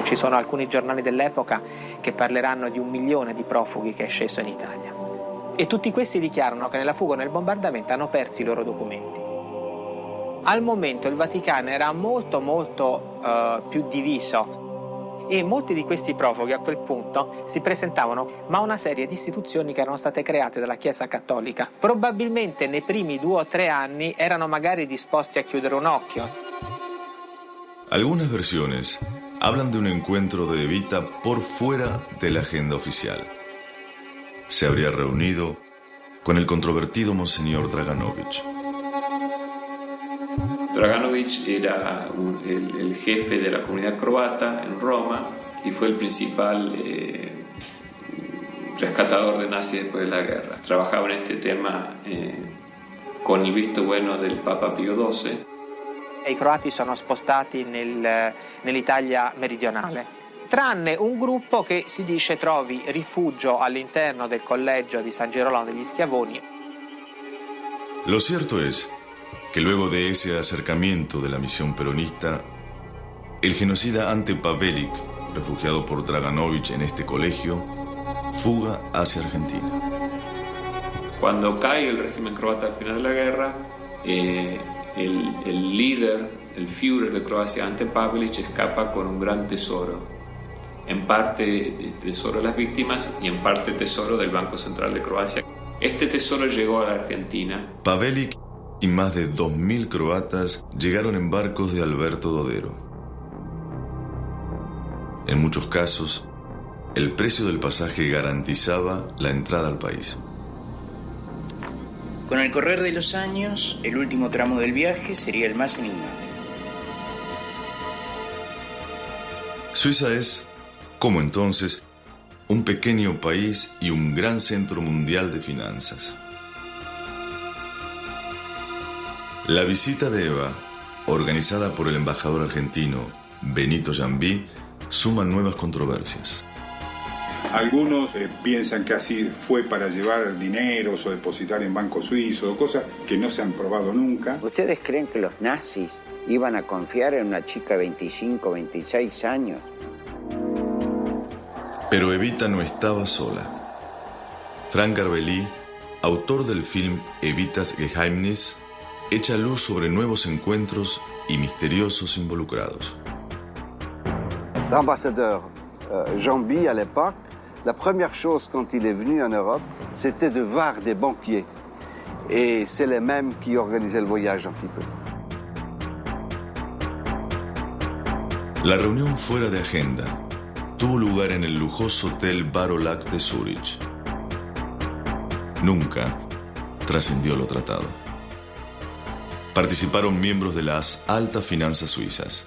Ci sono alcuni giornali dell'epoca che parleranno di 1 milione di profughi che è sceso in Italia. E tutti questi dichiarano che nella fuga o nel bombardamento hanno perso i loro documenti. Al momento il Vaticano era molto più diviso e molti di questi profughi a quel punto si presentavano ma una serie di istituzioni che erano state create dalla Chiesa Cattolica. Probabilmente nei primi 2 o 3 anni erano magari disposti a chiudere un occhio. Algunas versiones hablan de un encuentro de Evita por fuera de la agenda oficial. Se habría reunido con el controvertido Monseñor Draganovich. Draganovich era el jefe de la comunidad croata en Roma y fue el principal rescatador de nazis después de la guerra. Trabajaba en este tema con il visto bueno del Papa Pio XII. I croati sono spostati nell'Italia meridionale, tranne un gruppo che si dice trovi rifugio all'interno del collegio di San Girolamo degli Schiavoni. Lo cierto es que luego de ese acercamiento de la misión peronista, el genocida Ante Pavelić, refugiado por Draganovich en este colegio, fuga hacia Argentina. Cuando cae el régimen croata al final de la guerra, el líder, el Führer de Croacia, Ante Pavelić, escapa con un gran tesoro. En parte tesoro de las víctimas y en parte tesoro del Banco Central de Croacia. Este tesoro llegó a la Argentina. Pavelić y más de 2.000 croatas llegaron en barcos de Alberto Dodero. En muchos casos, el precio del pasaje garantizaba la entrada al país. Con el correr de los años, el último tramo del viaje sería el más enigmático. Suiza es, como entonces, un pequeño país y un gran centro mundial de finanzas. La visita de Eva, organizada por el embajador argentino Benito Jambí, suma nuevas controversias. Algunos piensan que así fue para llevar dineros o depositar en bancos suizos, cosas que no se han probado nunca. ¿Ustedes creen que los nazis iban a confiar en una chica de 25, 26 años? Pero Evita no estaba sola. Frank Arbelí, autor del film Evitas Geheimnis, echa luz sobre nuevos encuentros y misteriosos involucrados. L'ambassadeur Jambí, à l'époque, la première chose quand il est venu en Europe, c'était de voir des banquiers. Et c'est les mêmes qui organisaient le voyage un petit peu. La reunión fuera de agenda tuvo lugar en el lujoso hotel Barolac de Zúrich. Nunca trascendió lo tratado. Participaron miembros de las altas finanzas suizas,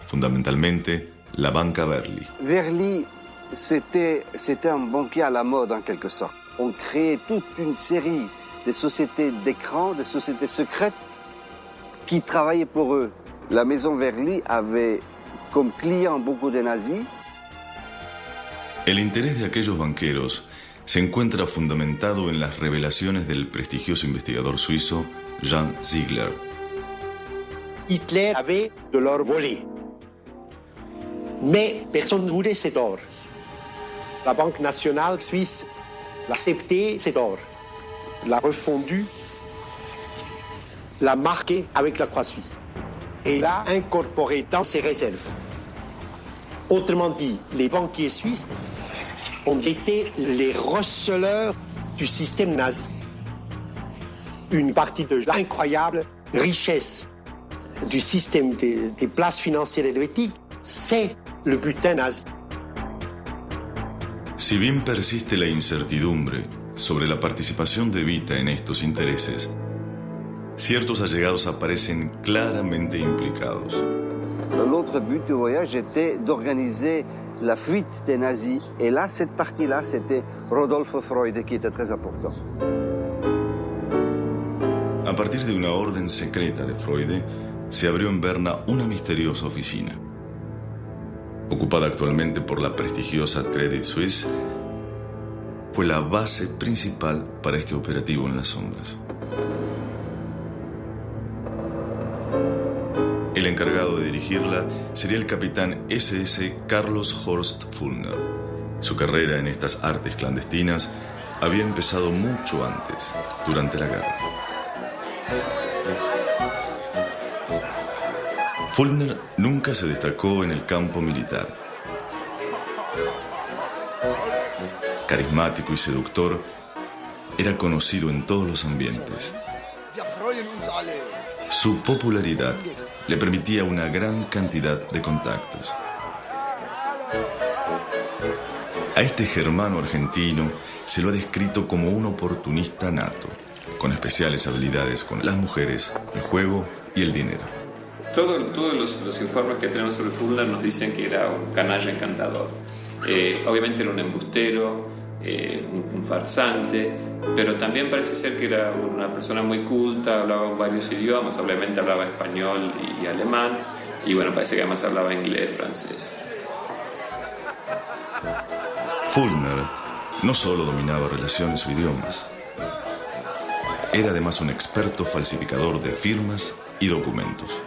fundamentalmente la banca Verli. Verli, c'était un banquier à la mode en quelque sorte. On créait toute une série de sociétés d'écran, de sociétés secrètes qui travaillaient pour eux. La maison Verli avait comme clients beaucoup de nazis. El interés de aquellos banqueros se encuentra fundamentado en las revelaciones del prestigioso investigador suizo Jean Ziegler. Hitler avait de l'or volé. Mais personne ne voulait cet or. La Banque nationale suisse l'a accepté cet or, l'a refondu, l'a marqué avec la croix suisse et l'a incorporé dans ses réserves. Autrement dit, les banquiers suisses ont été les receleurs du système nazi. Une partie de l'incroyable richesse du système des places financières helvétiques, c'est le butin nazi. Si bien persiste la incertidumbre sobre la participación de Evita en estos intereses, ciertos allegados aparecen claramente implicados. L'autre but du voyage était d'organiser la fuite des nazis. Et là, cette partie-là, c'était Rodolfo Freude qui était très important. A partir de una orden secreta de Freude, se abrió en Berna una misteriosa oficina. Ocupada actualmente por la prestigiosa Credit Suisse, fue la base principal para este operativo en las sombras. El encargado de dirigirla sería el capitán SS Carlos Horst Fulner. Su carrera en estas artes clandestinas había empezado mucho antes, durante la guerra. Fulner nunca se destacó en el campo militar. Carismático y seductor, era conocido en todos los ambientes. Su popularidad le permitía una gran cantidad de contactos. A este germano argentino se lo ha descrito como un oportunista nato, con especiales habilidades con las mujeres, el juego y el dinero. Todos los informes que tenemos sobre Fulner nos dicen que era un canalla encantador. Obviamente era un embustero, un farsante, pero también parece ser que era una persona muy culta, hablaba varios idiomas, obviamente hablaba español y alemán, y bueno, parece que además hablaba inglés, francés. Fulner no solo dominaba relaciones o idiomas, era además un experto falsificador de firmas y documentos.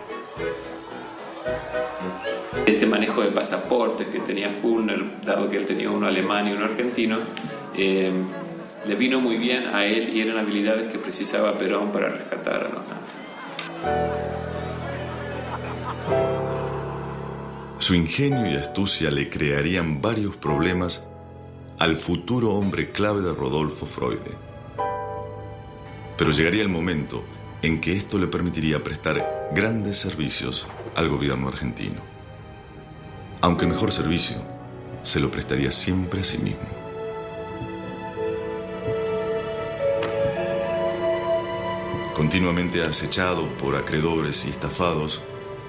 Este manejo de pasaportes que tenía Fulner, dado que él tenía uno alemán y uno argentino, le vino muy bien a él y eran habilidades que precisaba Perón para rescatar a los nazis. Su ingenio y astucia le crearían varios problemas al futuro hombre clave de Rodolfo Freude. Pero llegaría el momento en que esto le permitiría prestar grandes servicios al gobierno argentino. Aunque el mejor servicio se lo prestaría siempre a sí mismo. Continuamente acechado por acreedores y estafados,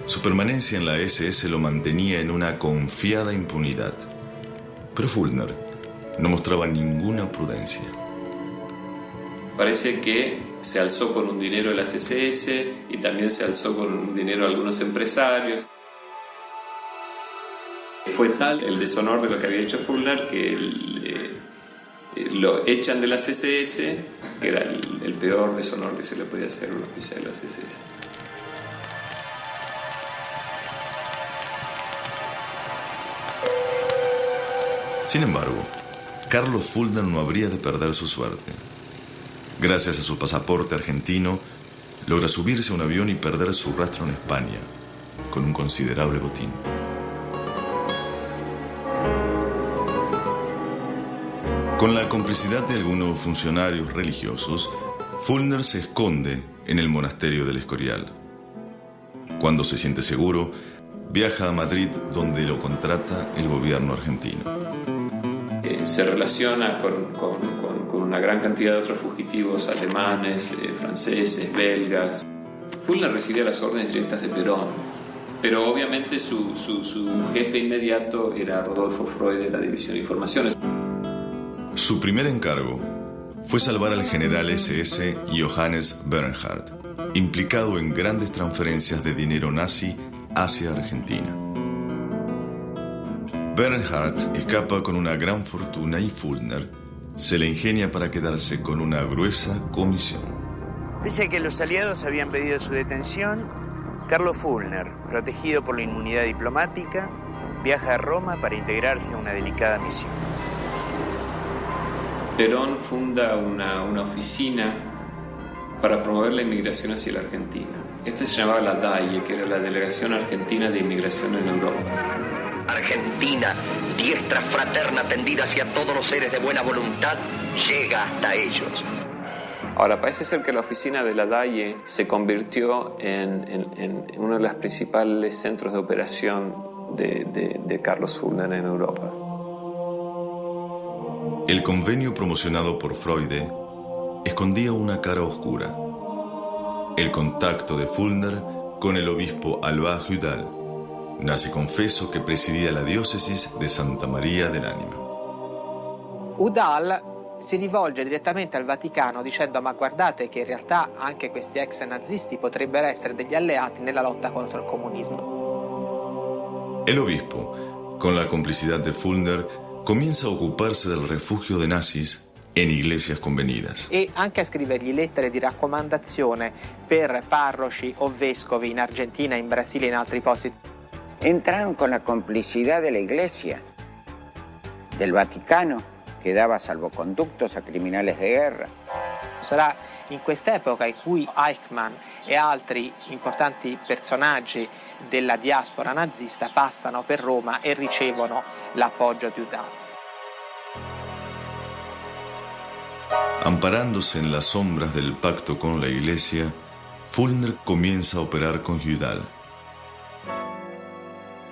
su permanencia en la SS lo mantenía en una confiada impunidad. Pero Fulner no mostraba ninguna prudencia. Parece que se alzó con un dinero de las SS y también se alzó con un dinero de algunos empresarios. Fue tal el deshonor de lo que había hecho Fulner que lo echan de las SS, que era el peor deshonor que se le podía hacer a un oficial de las SS. Sin embargo, Carlos Fulner no habría de perder su suerte. Gracias a su pasaporte argentino, logra subirse a un avión y perder su rastro en España, con un considerable botín. Con la complicidad de algunos funcionarios religiosos, Fulner se esconde en el monasterio del Escorial. Cuando se siente seguro, viaja a Madrid, donde lo contrata el gobierno argentino. Se relaciona con una gran cantidad de otros fugitivos alemanes, franceses, belgas. Fulner recibía las órdenes directas de Perón, pero obviamente su jefe inmediato era Rodolfo Freude de la División de Informaciones. Su primer encargo fue salvar al general SS Johannes Bernhard, implicado en grandes transferencias de dinero nazi hacia Argentina. Bernhard escapa con una gran fortuna y Fulner se le ingenia para quedarse con una gruesa comisión. Pese a que los aliados habían pedido su detención, Carlos Fulner, protegido por la inmunidad diplomática, viaja a Roma para integrarse a una delicada misión. Perón funda una oficina para promover la inmigración hacia la Argentina. Esta se llamaba la DAIE, que era la Delegación Argentina de Inmigración en Europa. Argentina, diestra fraterna tendida hacia todos los seres de buena voluntad, llega hasta ellos. Ahora, parece ser que la oficina de la DAIE se convirtió en uno de los principales centros de operación de Carlos Fulner en Europa. El convenio promocionado por Freud escondía una cara oscura: el contacto de Fulner con el obispo Alba Udall, nazi confeso che presidia la diocesi di Santa Maria dell'Anima. Udall si rivolge direttamente al Vaticano dicendo: ma guardate che in realtà anche questi ex nazisti potrebbero essere degli alleati nella lotta contro il comunismo. El obispo, con la complicidad de Fulner, comienza a ocuparse del refugio de nazis en iglesias convenidas. E anche a scrivergli lettere di raccomandazione per parroci o vescovi in Argentina, in Brasile e in altri posti. Entraron con la complicidad de la Iglesia, del Vaticano, che dava salvoconductos a criminales de guerra. Sarà in quest'epoca in cui Eichmann e altri importanti personaggi della diaspora nazista passano per Roma e ricevono l'appoggio di Udall. Amparándose en las sombras del pacto con la Iglesia, Fulner comienza a operar con Udall.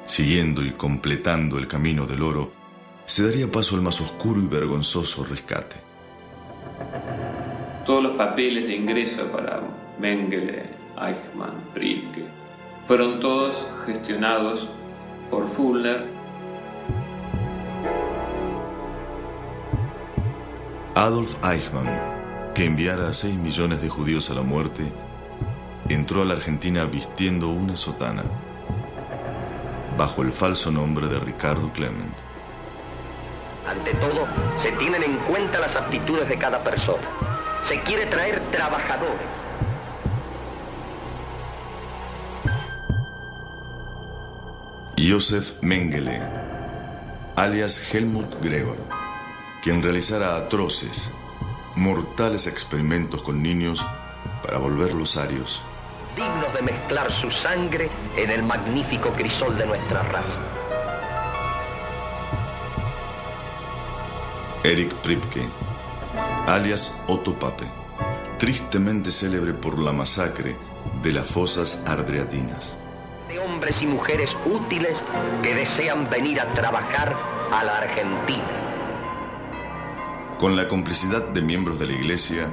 Siguiendo y completando el camino del oro, se daría paso al más oscuro y vergonzoso rescate. Todos los papeles de ingreso para Mengele, Eichmann, Priebke, fueron todos gestionados por Fulner. Adolf Eichmann, que enviara a 6 millones de judíos a la muerte, entró a la Argentina vistiendo una sotana, bajo el falso nombre de Ricardo Clement. Ante todo, se tienen en cuenta las aptitudes de cada persona. Se quiere traer trabajadores. Josef Mengele, alias Helmut Gregor, quien realizara atroces, mortales experimentos con niños para volverlos arios, dignos de mezclar su sangre en el magnífico crisol de nuestra raza. Erich Priebke, alias Otto Pape, tristemente célebre por la masacre de las fosas ardreatinas. De hombres y mujeres útiles que desean venir a trabajar a la Argentina. Con la complicidad de miembros de la Iglesia,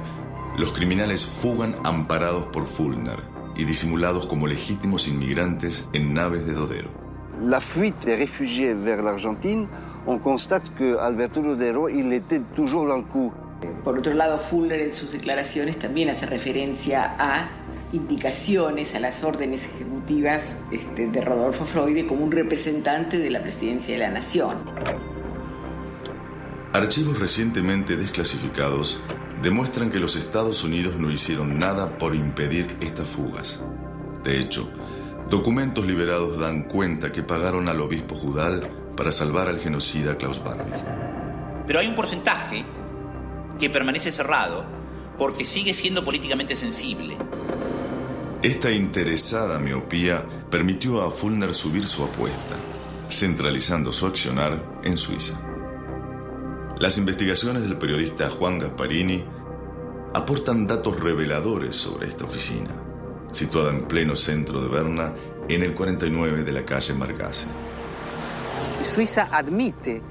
los criminales fugan amparados por Fulner y disimulados como legítimos inmigrantes en naves de Dodero. La fuite des réfugiés vers l'Argentine, on constate que Alberto Dodero, il était toujours dans le coup. Por otro lado, Fulner en sus declaraciones también hace referencia a indicaciones, a las órdenes ejecutivas de Rodolfo Freud como un representante de la presidencia de la Nación. Archivos recientemente desclasificados demuestran que los Estados Unidos no hicieron nada por impedir estas fugas. De hecho, documentos liberados dan cuenta que pagaron al obispo Udall para salvar al genocida Klaus Barbie. Pero hay un porcentaje que permanece cerrado porque sigue siendo políticamente sensible. Esta interesada miopía permitió a Fulner subir su apuesta, centralizando su accionar en Suiza. Las investigaciones del periodista Juan Gasparini aportan datos reveladores sobre esta oficina, situada en pleno centro de Berna, en el 49 de la calle Margasse. Suiza admite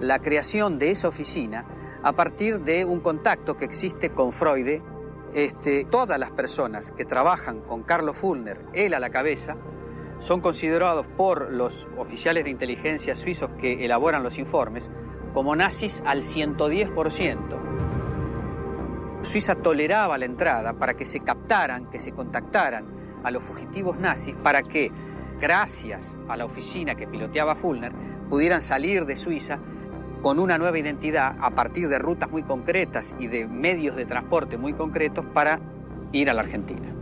la creación de esa oficina a partir de un contacto que existe con Freud. Todas las personas que trabajan con Carlos Fulner, él a la cabeza, son considerados por los oficiales de inteligencia suizos que elaboran los informes como nazis al 110%. Suiza toleraba la entrada para que se captaran, que se contactaran a los fugitivos nazis para que, gracias a la oficina que piloteaba Fulner, pudieran salir de Suiza con una nueva identidad a partir de rutas muy concretas y de medios de transporte muy concretos para ir a la Argentina.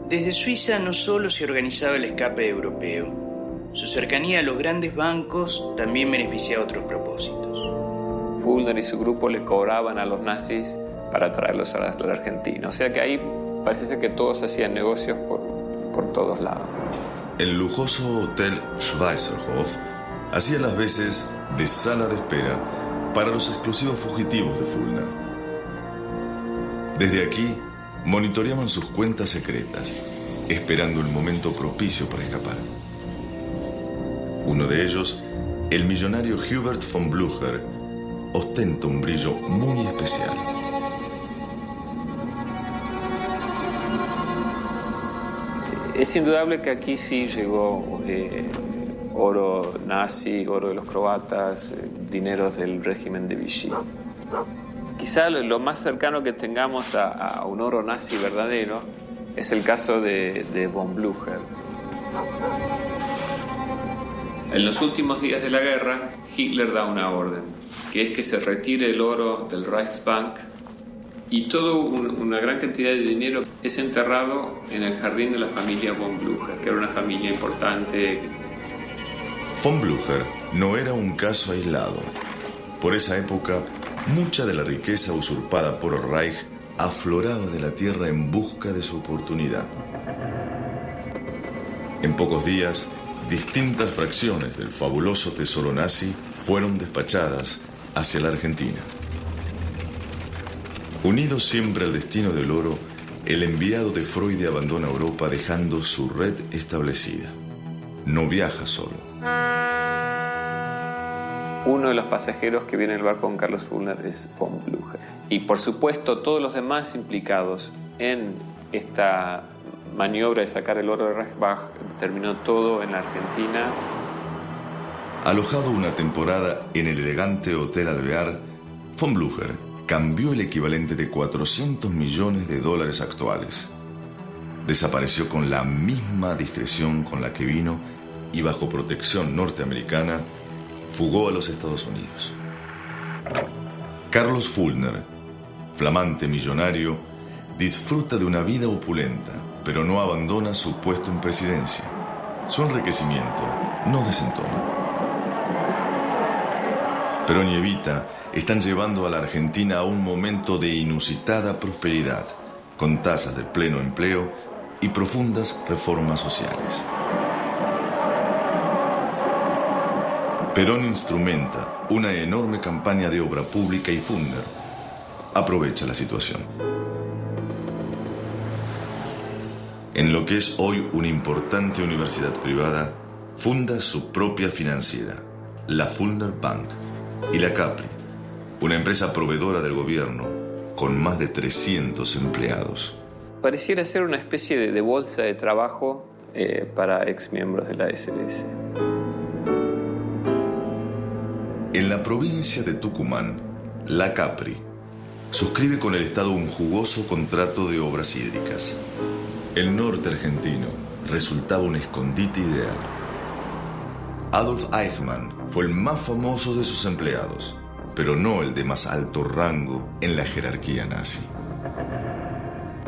Desde Suiza no solo se organizaba el escape europeo, su cercanía a los grandes bancos también beneficiaba a otros propósitos. Fulner y su grupo le cobraban a los nazis para traerlos a la Argentina. O sea que ahí parece ser que todos hacían negocios por todos lados. el lujoso Hotel Schweizerhof hacía las veces de sala de espera para los exclusivos fugitivos de Fulner. Desde aquí, monitoreaban sus cuentas secretas, esperando el momento propicio para escapar. Uno de ellos, el millonario Hubert von Blücher, ostenta un brillo muy especial. Es indudable que aquí sí llegó oro nazi, oro de los croatas, dineros del régimen de Vichy. Quizá lo más cercano que tengamos a un oro nazi verdadero es el caso de von Blücher. En los últimos días de la guerra, Hitler da una orden, que es que se retire el oro del Reichsbank y toda una gran cantidad de dinero es enterrado en el jardín de la familia von Blücher, que era una familia importante. Von Blücher no era un caso aislado. Por esa época, mucha de la riqueza usurpada por el Reich afloraba de la tierra en busca de su oportunidad. En pocos días, distintas fracciones del fabuloso tesoro nazi fueron despachadas hacia la Argentina. Unido siempre al destino del oro, el enviado de Freud abandona Europa dejando su red establecida. No viaja solo. Uno de los pasajeros que viene en el barco con Carlos Fulner es von Blücher. Y por supuesto todos los demás implicados en esta maniobra de sacar el oro de Reichsbach terminó todo en la Argentina. Alojado una temporada en el elegante Hotel Alvear, von Blücher cambió el equivalente de 400 millones de dólares actuales. Desapareció con la misma discreción con la que vino y bajo protección norteamericana fugó a los Estados Unidos. Carlos Fulner, flamante millonario, disfruta de una vida opulenta, pero no abandona su puesto en presidencia. Su enriquecimiento no desentona. Perón y Evita están llevando a la Argentina a un momento de inusitada prosperidad, con tasas de pleno empleo y profundas reformas sociales. Perón instrumenta una enorme campaña de obra pública y Fulner aprovecha la situación. En lo que es hoy una importante universidad privada, funda su propia financiera, la Fulner Bank, y la Capri, una empresa proveedora del gobierno con más de 300 empleados. Pareciera ser una especie de bolsa de trabajo para exmiembros de la SDS. En la provincia de Tucumán, la Capri suscribe con el Estado un jugoso contrato de obras hídricas. El norte argentino resultaba un escondite ideal. Adolf Eichmann fue el más famoso de sus empleados, pero no el de más alto rango en la jerarquía nazi.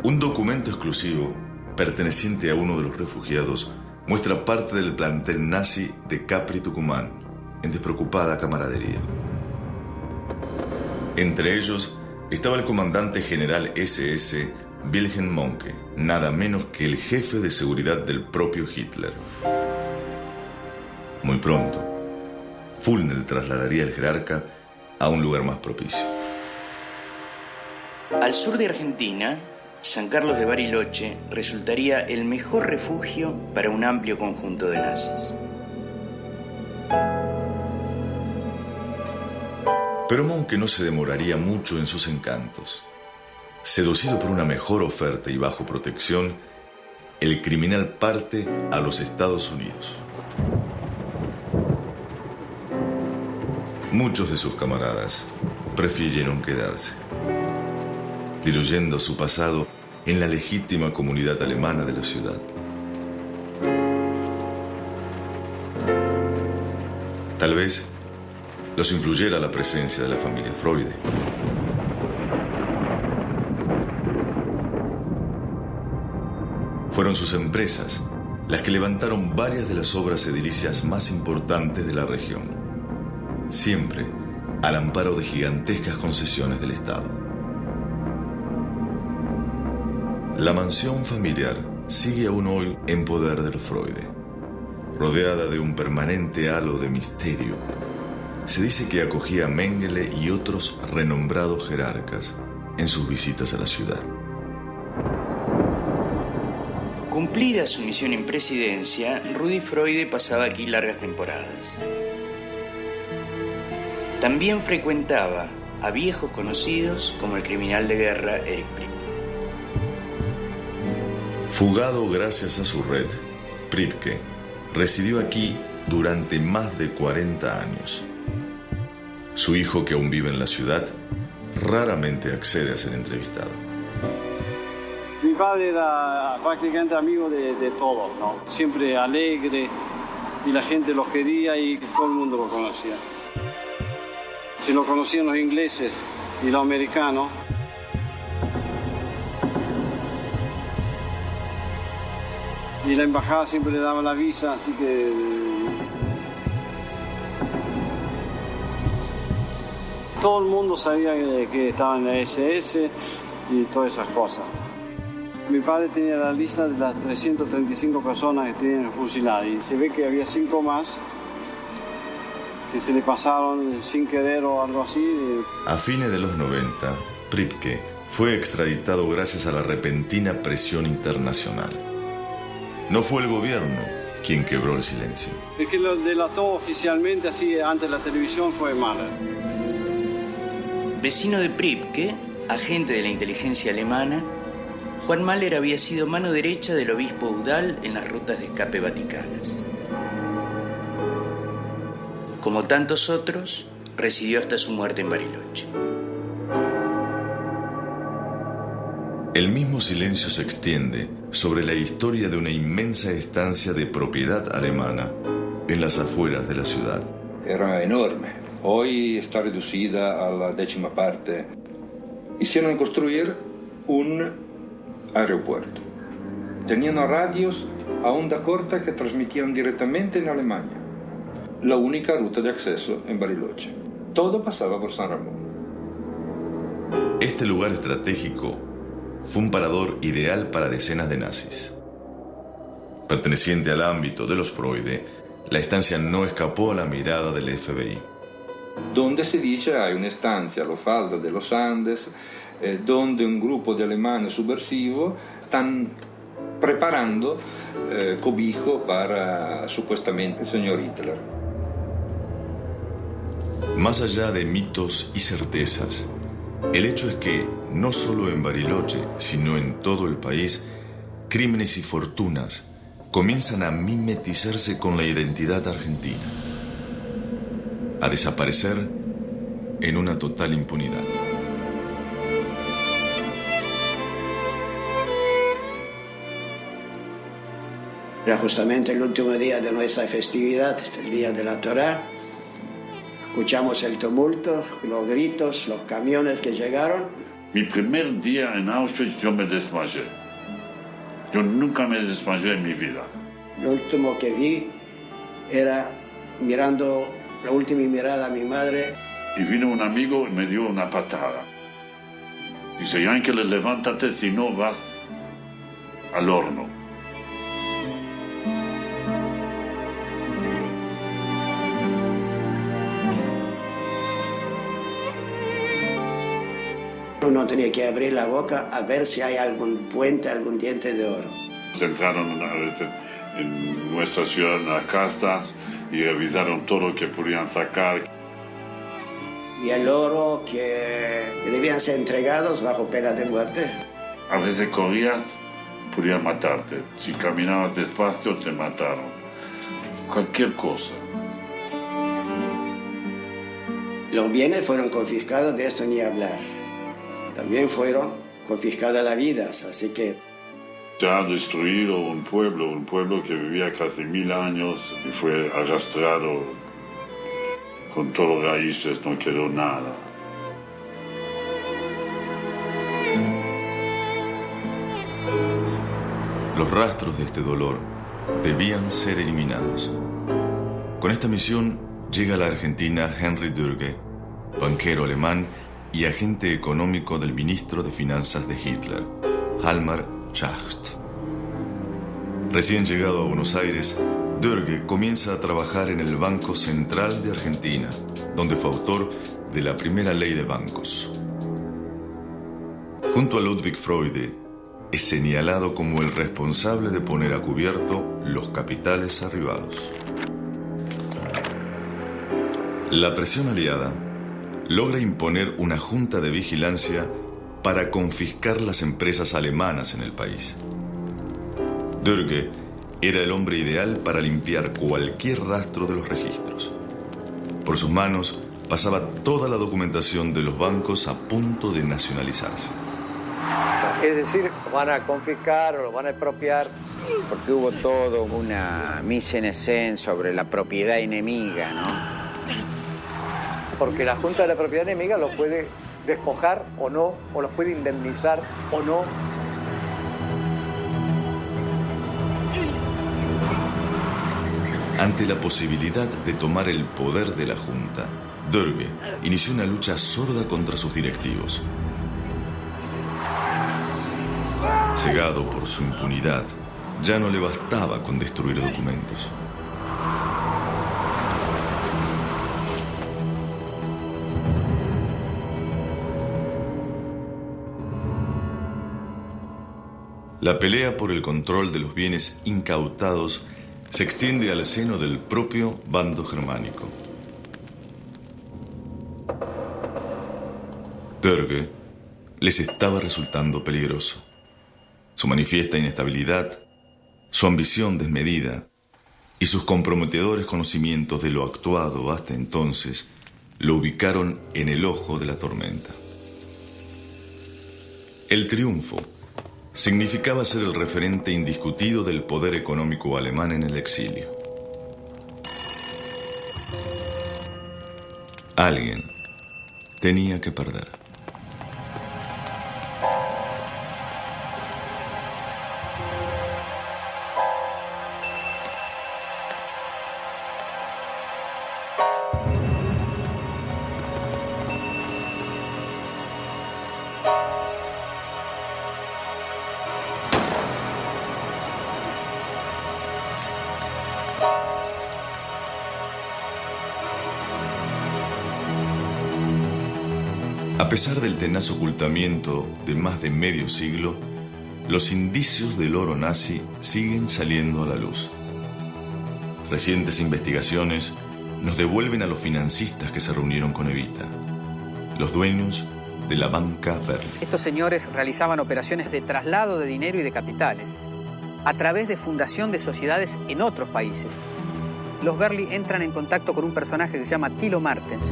Un documento exclusivo, perteneciente a uno de los refugiados, muestra parte del plantel nazi de Capri Tucumán, en despreocupada camaradería. Entre ellos estaba el comandante general SS Wilhelm Mohnke, nada menos que el jefe de seguridad del propio Hitler. Muy pronto, Fulner trasladaría al jerarca a un lugar más propicio. Al sur de Argentina, San Carlos de Bariloche resultaría el mejor refugio para un amplio conjunto de nazis. Pero Mohnke no se demoraría mucho en sus encantos. Seducido por una mejor oferta y bajo protección, el criminal parte a los Estados Unidos. Muchos de sus camaradas prefirieron quedarse, diluyendo su pasado en la legítima comunidad alemana de la ciudad. Tal vez los influyera la presencia de la familia Freud. Fueron sus empresas las que levantaron varias de las obras edilicias más importantes de la región, siempre al amparo de gigantescas concesiones del Estado. La mansión familiar sigue aún hoy en poder de los Freud. rodeada de un permanente halo de misterio. Se dice que acogía a Mengele y otros renombrados jerarcas en sus visitas a la ciudad. Cumplida su misión en presidencia, Rudi Freud pasaba aquí largas temporadas. También frecuentaba a viejos conocidos como el criminal de guerra Erich Priebke. Fugado gracias a su red, Priebke residió aquí durante más de 40 años. Su hijo, que aún vive en la ciudad, raramente accede a ser entrevistado. Mi padre era prácticamente amigo de todos, ¿no? Siempre alegre, y la gente lo quería y todo el mundo lo conocía. Si lo conocían los ingleses y los americanos, y la embajada siempre le daba la visa, así que todo el mundo sabía que estaba en la SS y todas esas cosas. Mi padre tenía la lista de las 335 personas que tenían fusiladas y se ve que había 5 más que se le pasaron sin querer o algo así. A fines de los 90, Priebke fue extraditado gracias a la repentina presión internacional. No fue el gobierno quien quebró el silencio. El que lo delató oficialmente así ante la televisión fue Mahler. Vecino de Priebke, agente de la inteligencia alemana, Juan Mahler había sido mano derecha del obispo Udall en las rutas de escape vaticanas. Como tantos otros, residió hasta su muerte en Bariloche. El mismo silencio se extiende sobre la historia de una inmensa estancia de propiedad alemana en las afueras de la ciudad. Era enorme. Hoy está reducida a la 10ª parte. Hicieron construir un aeropuerto. Tenían radios a onda corta que transmitían directamente en Alemania. La única ruta de acceso en Bariloche. Todo pasaba por San Ramón. Este lugar estratégico fue un parador ideal para decenas de nazis. Perteneciente al ámbito de los Freude, la estancia no escapó a la mirada del FBI. Donde se dice hay una estancia a los faldas de los Andes, donde un grupo de alemanes subversivos están preparando cobijo para supuestamente el señor Hitler. Más allá de mitos y certezas, el hecho es que no solo en Bariloche, sino en todo el país, crímenes y fortunas comienzan a mimetizarse con la identidad argentina, a desaparecer en una total impunidad. Era justamente el último día de nuestra festividad, el día de la Torá. Escuchamos el tumulto, los gritos, los camiones que llegaron. Mi primer día en Auschwitz yo me desmayé. Yo nunca me desmayé en mi vida. Lo último que vi era mirando la última mirada a mi madre. Y vino un amigo y me dio una patada. Dice, Ángeles, levántate, si no vas al horno. Uno tenía que abrir la boca a ver si hay algún puente, algún diente de oro. Entraron una vez en nuestra ciudad en las casas y revisaron todo lo que podían sacar. Y el oro que debían ser entregados bajo pena de muerte. A veces corrías, podían matarte. Si caminabas despacio, te mataron. Cualquier cosa. Los bienes fueron confiscados, de esto ni hablar. También fueron confiscadas las vidas, así que... Se ha destruido un pueblo que vivía casi 1000 años y fue arrastrado con todas las raíces, no quedó nada. Los rastros de este dolor debían ser eliminados. Con esta misión llega a la Argentina Henry Dürge, banquero alemán y agente económico del ministro de Finanzas de Hitler, Hjalmar Schacht. Recién llegado a Buenos Aires, Dörge comienza a trabajar en el Banco Central de Argentina, donde fue autor de la primera ley de bancos. Junto a Ludwig Freude, es señalado como el responsable de poner a cubierto los capitales arribados. La presión aliada logra imponer una junta de vigilancia para confiscar las empresas alemanas en el país. Dörge era el hombre ideal para limpiar cualquier rastro de los registros. Por sus manos pasaba toda la documentación de los bancos a punto de nacionalizarse. Es decir, van a confiscar o los van a expropiar. Porque hubo todo una mise en scène sobre la propiedad enemiga, ¿no? Porque la Junta de la Propiedad Enemiga los puede despojar o no, o los puede indemnizar o no. Ante la posibilidad de tomar el poder de la Junta, Dörge inició una lucha sorda contra sus directivos. Cegado por su impunidad, ya no le bastaba con destruir documentos. La pelea por el control de los bienes incautados se extiende al seno del propio bando germánico. Dörge les estaba resultando peligroso. Su manifiesta inestabilidad, su ambición desmedida y sus comprometedores conocimientos de lo actuado hasta entonces lo ubicaron en el ojo de la tormenta. El triunfo significaba ser el referente indiscutido del poder económico alemán en el exilio. Alguien tenía que perder. A pesar del tenaz ocultamiento de más de medio siglo, los indicios del oro nazi siguen saliendo a la luz. Recientes investigaciones nos devuelven a los financistas que se reunieron con Evita, los dueños de la banca Berli. Estos señores realizaban operaciones de traslado de dinero y de capitales a través de fundación de sociedades en otros países. Los Berli entran en contacto con un personaje que se llama Thilo Martens.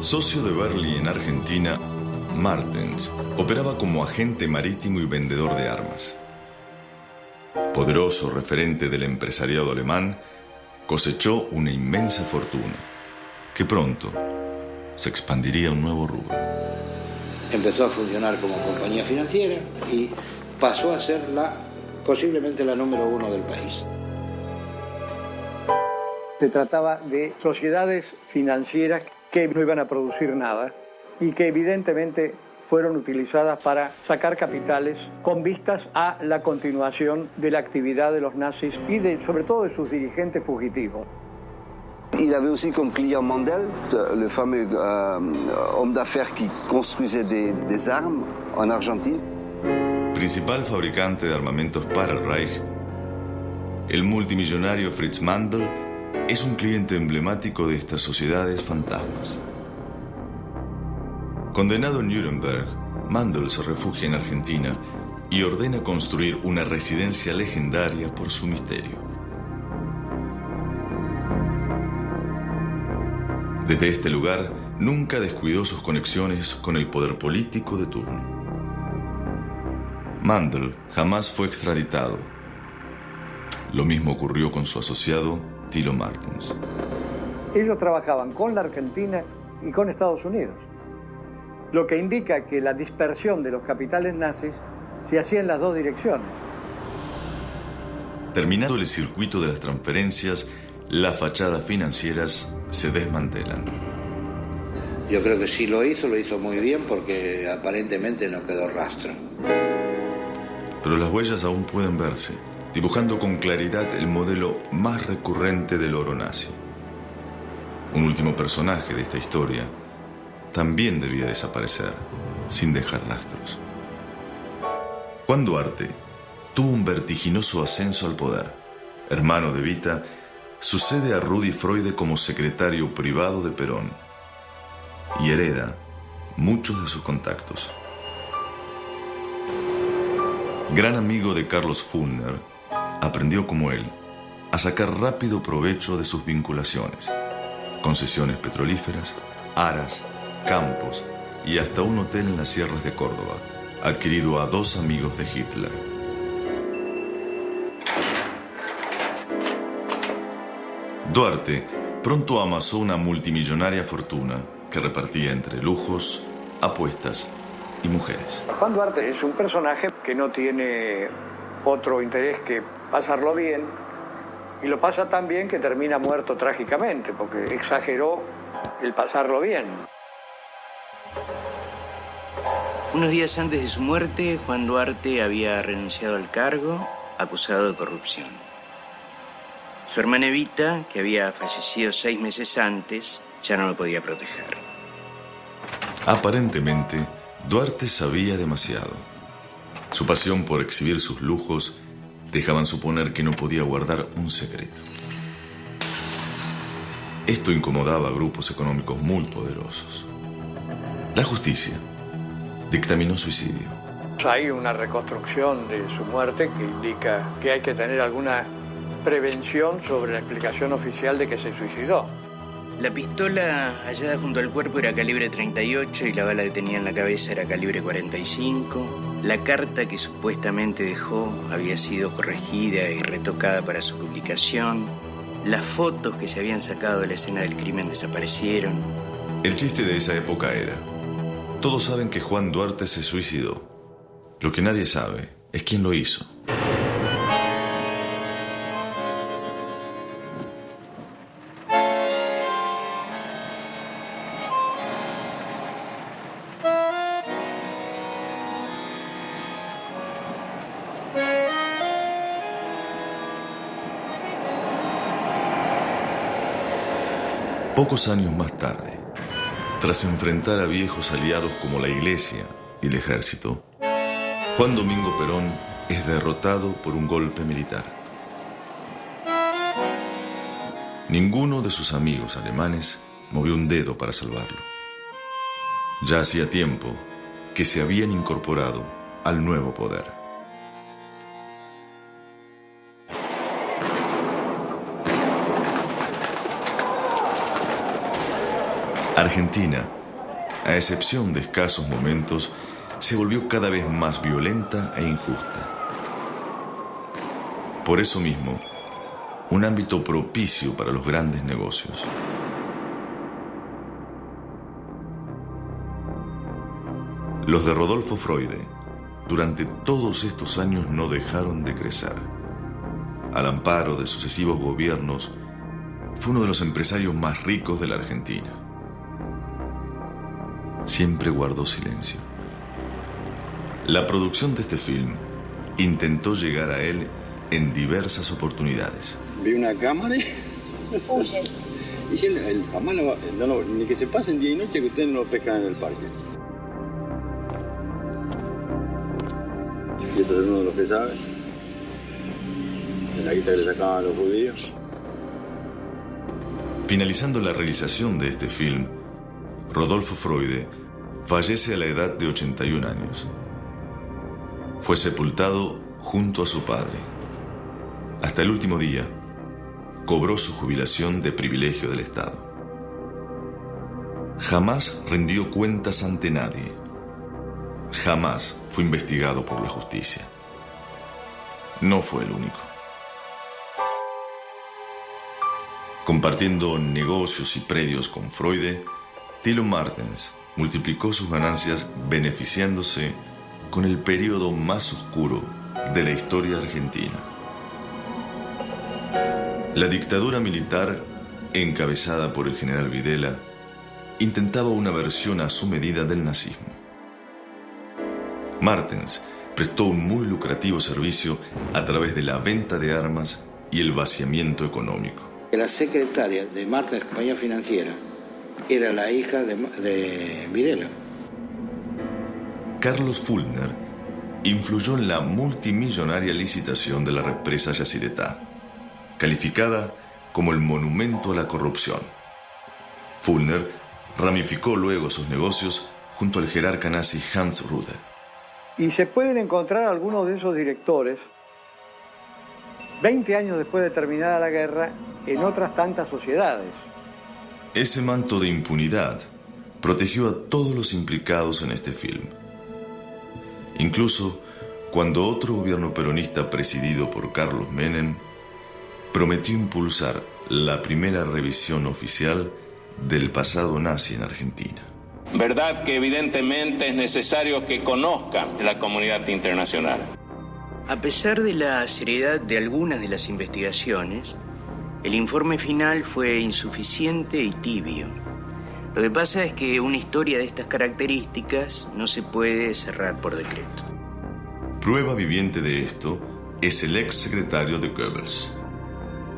Socio de Berli en Argentina, Martens operaba como agente marítimo y vendedor de armas. Poderoso referente del empresariado alemán, cosechó una inmensa fortuna, que pronto se expandiría a un nuevo rubro. Empezó a funcionar como compañía financiera y pasó a ser posiblemente la número 1 del país. Se trataba de sociedades financieras que no iban a producir nada y que evidentemente fueron utilizadas para sacar capitales con vistas a la continuación de la actividad de los nazis y sobre todo de sus dirigentes fugitivos. Il avait aussi comme client Mandel, le fameux homme d'affaires qui construisait des armes en Argentine. Principal fabricante de armamentos para el Reich, el multimillonario Fritz Mandel es un cliente emblemático de estas sociedades fantasmas. Condenado en Nuremberg, Mandel se refugia en Argentina y ordena construir una residencia legendaria por su misterio. Desde este lugar, nunca descuidó sus conexiones con el poder político de turno. Mandel jamás fue extraditado. Lo mismo ocurrió con su asociado Thilo Martens. Ellos trabajaban con la Argentina y con Estados Unidos, lo que indica que la dispersión de los capitales nazis se hacía en las dos direcciones. Terminado el circuito de las transferencias, las fachadas financieras se desmantelan. Yo creo que sí lo hizo muy bien porque aparentemente no quedó rastro. Pero las huellas aún pueden verse. dibujando con claridad el modelo más recurrente del oro nazi. Un último personaje de esta historia también debía desaparecer sin dejar rastros. Juan Duarte tuvo un vertiginoso ascenso al poder. Hermano de Evita, sucede a Rudy Freude como secretario privado de Perón y hereda muchos de sus contactos. Gran amigo de Carlos Fulner, aprendió como él a sacar rápido provecho de sus vinculaciones, concesiones petrolíferas, aras, campos y hasta un hotel en las sierras de Córdoba, adquirido a 2 amigos de Hitler. Duarte pronto amasó una multimillonaria fortuna que repartía entre lujos, apuestas y mujeres. Juan Duarte es un personaje que no tiene otro interés que pasarlo bien, y lo pasa tan bien que termina muerto trágicamente, porque exageró el pasarlo bien. Unos días antes de su muerte, Juan Duarte había renunciado al cargo, acusado de corrupción. Su hermana Evita, que había fallecido 6 meses antes, ya no lo podía proteger. Aparentemente, Duarte sabía demasiado. Su pasión por exhibir sus lujos dejaban suponer que no podía guardar un secreto. Esto incomodaba a grupos económicos muy poderosos. La justicia dictaminó suicidio. Hay una reconstrucción de su muerte que indica que hay que tener alguna prevención sobre la explicación oficial de que se suicidó. La pistola hallada junto al cuerpo era calibre 38 y la bala que tenía en la cabeza era calibre 45. La carta que supuestamente dejó había sido corregida y retocada para su publicación. Las fotos que se habían sacado de la escena del crimen desaparecieron. El chiste de esa época era: todos saben que Juan Duarte se suicidó. Lo que nadie sabe es quién lo hizo. Pocos años más tarde, tras enfrentar a viejos aliados como la Iglesia y el Ejército, Juan Domingo Perón es derrotado por un golpe militar. Ninguno de sus amigos alemanes movió un dedo para salvarlo. Ya hacía tiempo que se habían incorporado al nuevo poder. Argentina, a excepción de escasos momentos, se volvió cada vez más violenta e injusta. Por eso mismo, un ámbito propicio para los grandes negocios. Los de Rodolfo Freude, durante todos estos años no dejaron de crecer. Al amparo de sucesivos gobiernos, fue uno de los empresarios más ricos de la Argentina. Siempre guardó silencio. La producción de este film intentó llegar a él en diversas oportunidades. Vi una cámara y... Huye. Y si él jamás ni que se pasen día y noche que ustedes no lo pescan en el parque. Y esto es uno de los que sabe. De la guita que le sacaban a los judíos. Finalizando la realización de este film, Rodolfo Freude fallece a la edad de 81 años. Fue sepultado junto a su padre. Hasta el último día, cobró su jubilación de privilegio del Estado. Jamás rindió cuentas ante nadie. Jamás fue investigado por la justicia. No fue el único. Compartiendo negocios y predios con Freude, Thilo Martens multiplicó sus ganancias beneficiándose con el periodo más oscuro de la historia argentina. La dictadura militar, encabezada por el general Videla, intentaba una versión a su medida del nazismo. Martens prestó un muy lucrativo servicio a través de la venta de armas y el vaciamiento económico. La secretaria de Martens Compañía Financiera era la hija de Videla. Carlos Fulner influyó en la multimillonaria licitación de la represa Yacyretá, calificada como el monumento a la corrupción. Fulner ramificó luego sus negocios junto al jerarca nazi Hans Rudel. Y se pueden encontrar algunos de esos directores 20 años después de terminada la guerra en otras tantas sociedades. Ese manto de impunidad protegió a todos los implicados en este film. Incluso cuando otro gobierno peronista presidido por Carlos Menem prometió impulsar la primera revisión oficial del pasado nazi en Argentina. Verdad que evidentemente es necesario que conozcan la comunidad internacional. A pesar de la seriedad de algunas de las investigaciones, el informe final fue insuficiente y tibio. Lo que pasa es que una historia de estas características no se puede cerrar por decreto. Prueba viviente de esto es el ex secretario de Goebbels.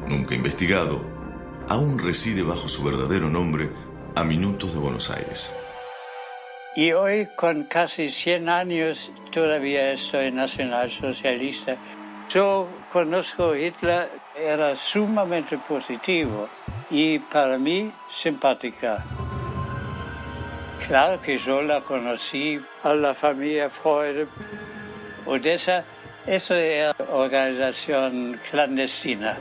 Nunca investigado, aún reside bajo su verdadero nombre a minutos de Buenos Aires. Y hoy, con casi 100 años, todavía soy nacionalsocialista. Yo conozco a Hitler, era sumamente positivo y para mí simpática. Claro que yo la conocí a la familia Freud. Odessa, eso era organización clandestina.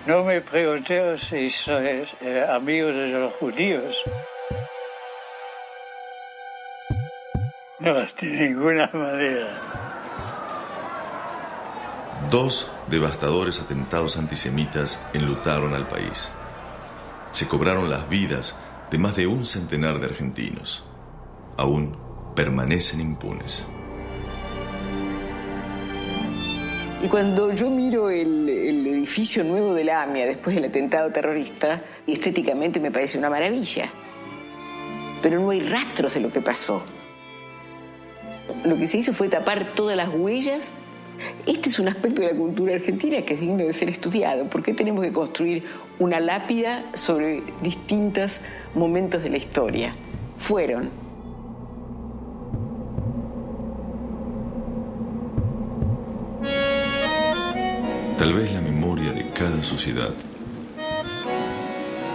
No me pregunté si soy amigo de los judíos. No, de ninguna manera. 2 devastadores atentados antisemitas enlutaron al país. Se cobraron las vidas de más de 100 de argentinos. Aún permanecen impunes. Y cuando yo miro el edificio nuevo de la AMIA después del atentado terrorista, estéticamente me parece una maravilla. Pero no hay rastros de lo que pasó. Lo que se hizo fue tapar todas las huellas. Este es un aspecto de la cultura argentina que es digno de ser estudiado. ¿Por qué tenemos que construir una lápida sobre distintos momentos de la historia? Fueron. Tal vez la memoria de cada sociedad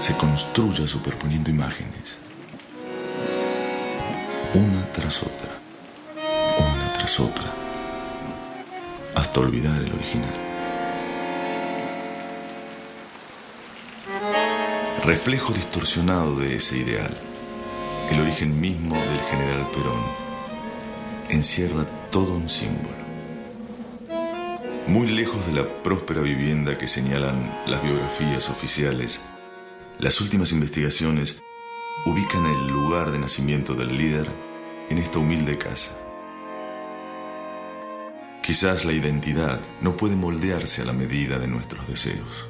se construya superponiendo imágenes, una tras otra, hasta olvidar el original. Reflejo distorsionado de ese ideal, el origen mismo del general Perón encierra todo un símbolo. Muy lejos de la próspera vivienda que señalan las biografías oficiales, las últimas investigaciones ubican el lugar de nacimiento del líder en esta humilde casa. Quizás la identidad no puede moldearse a la medida de nuestros deseos.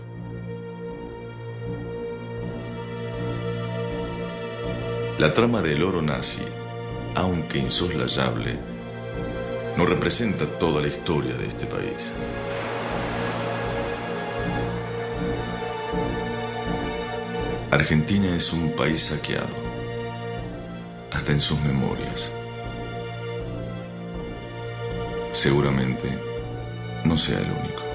La trama del oro nazi, aunque insoslayable, no representa toda la historia de este país. Argentina es un país saqueado, hasta en sus memorias. Seguramente no sea el único.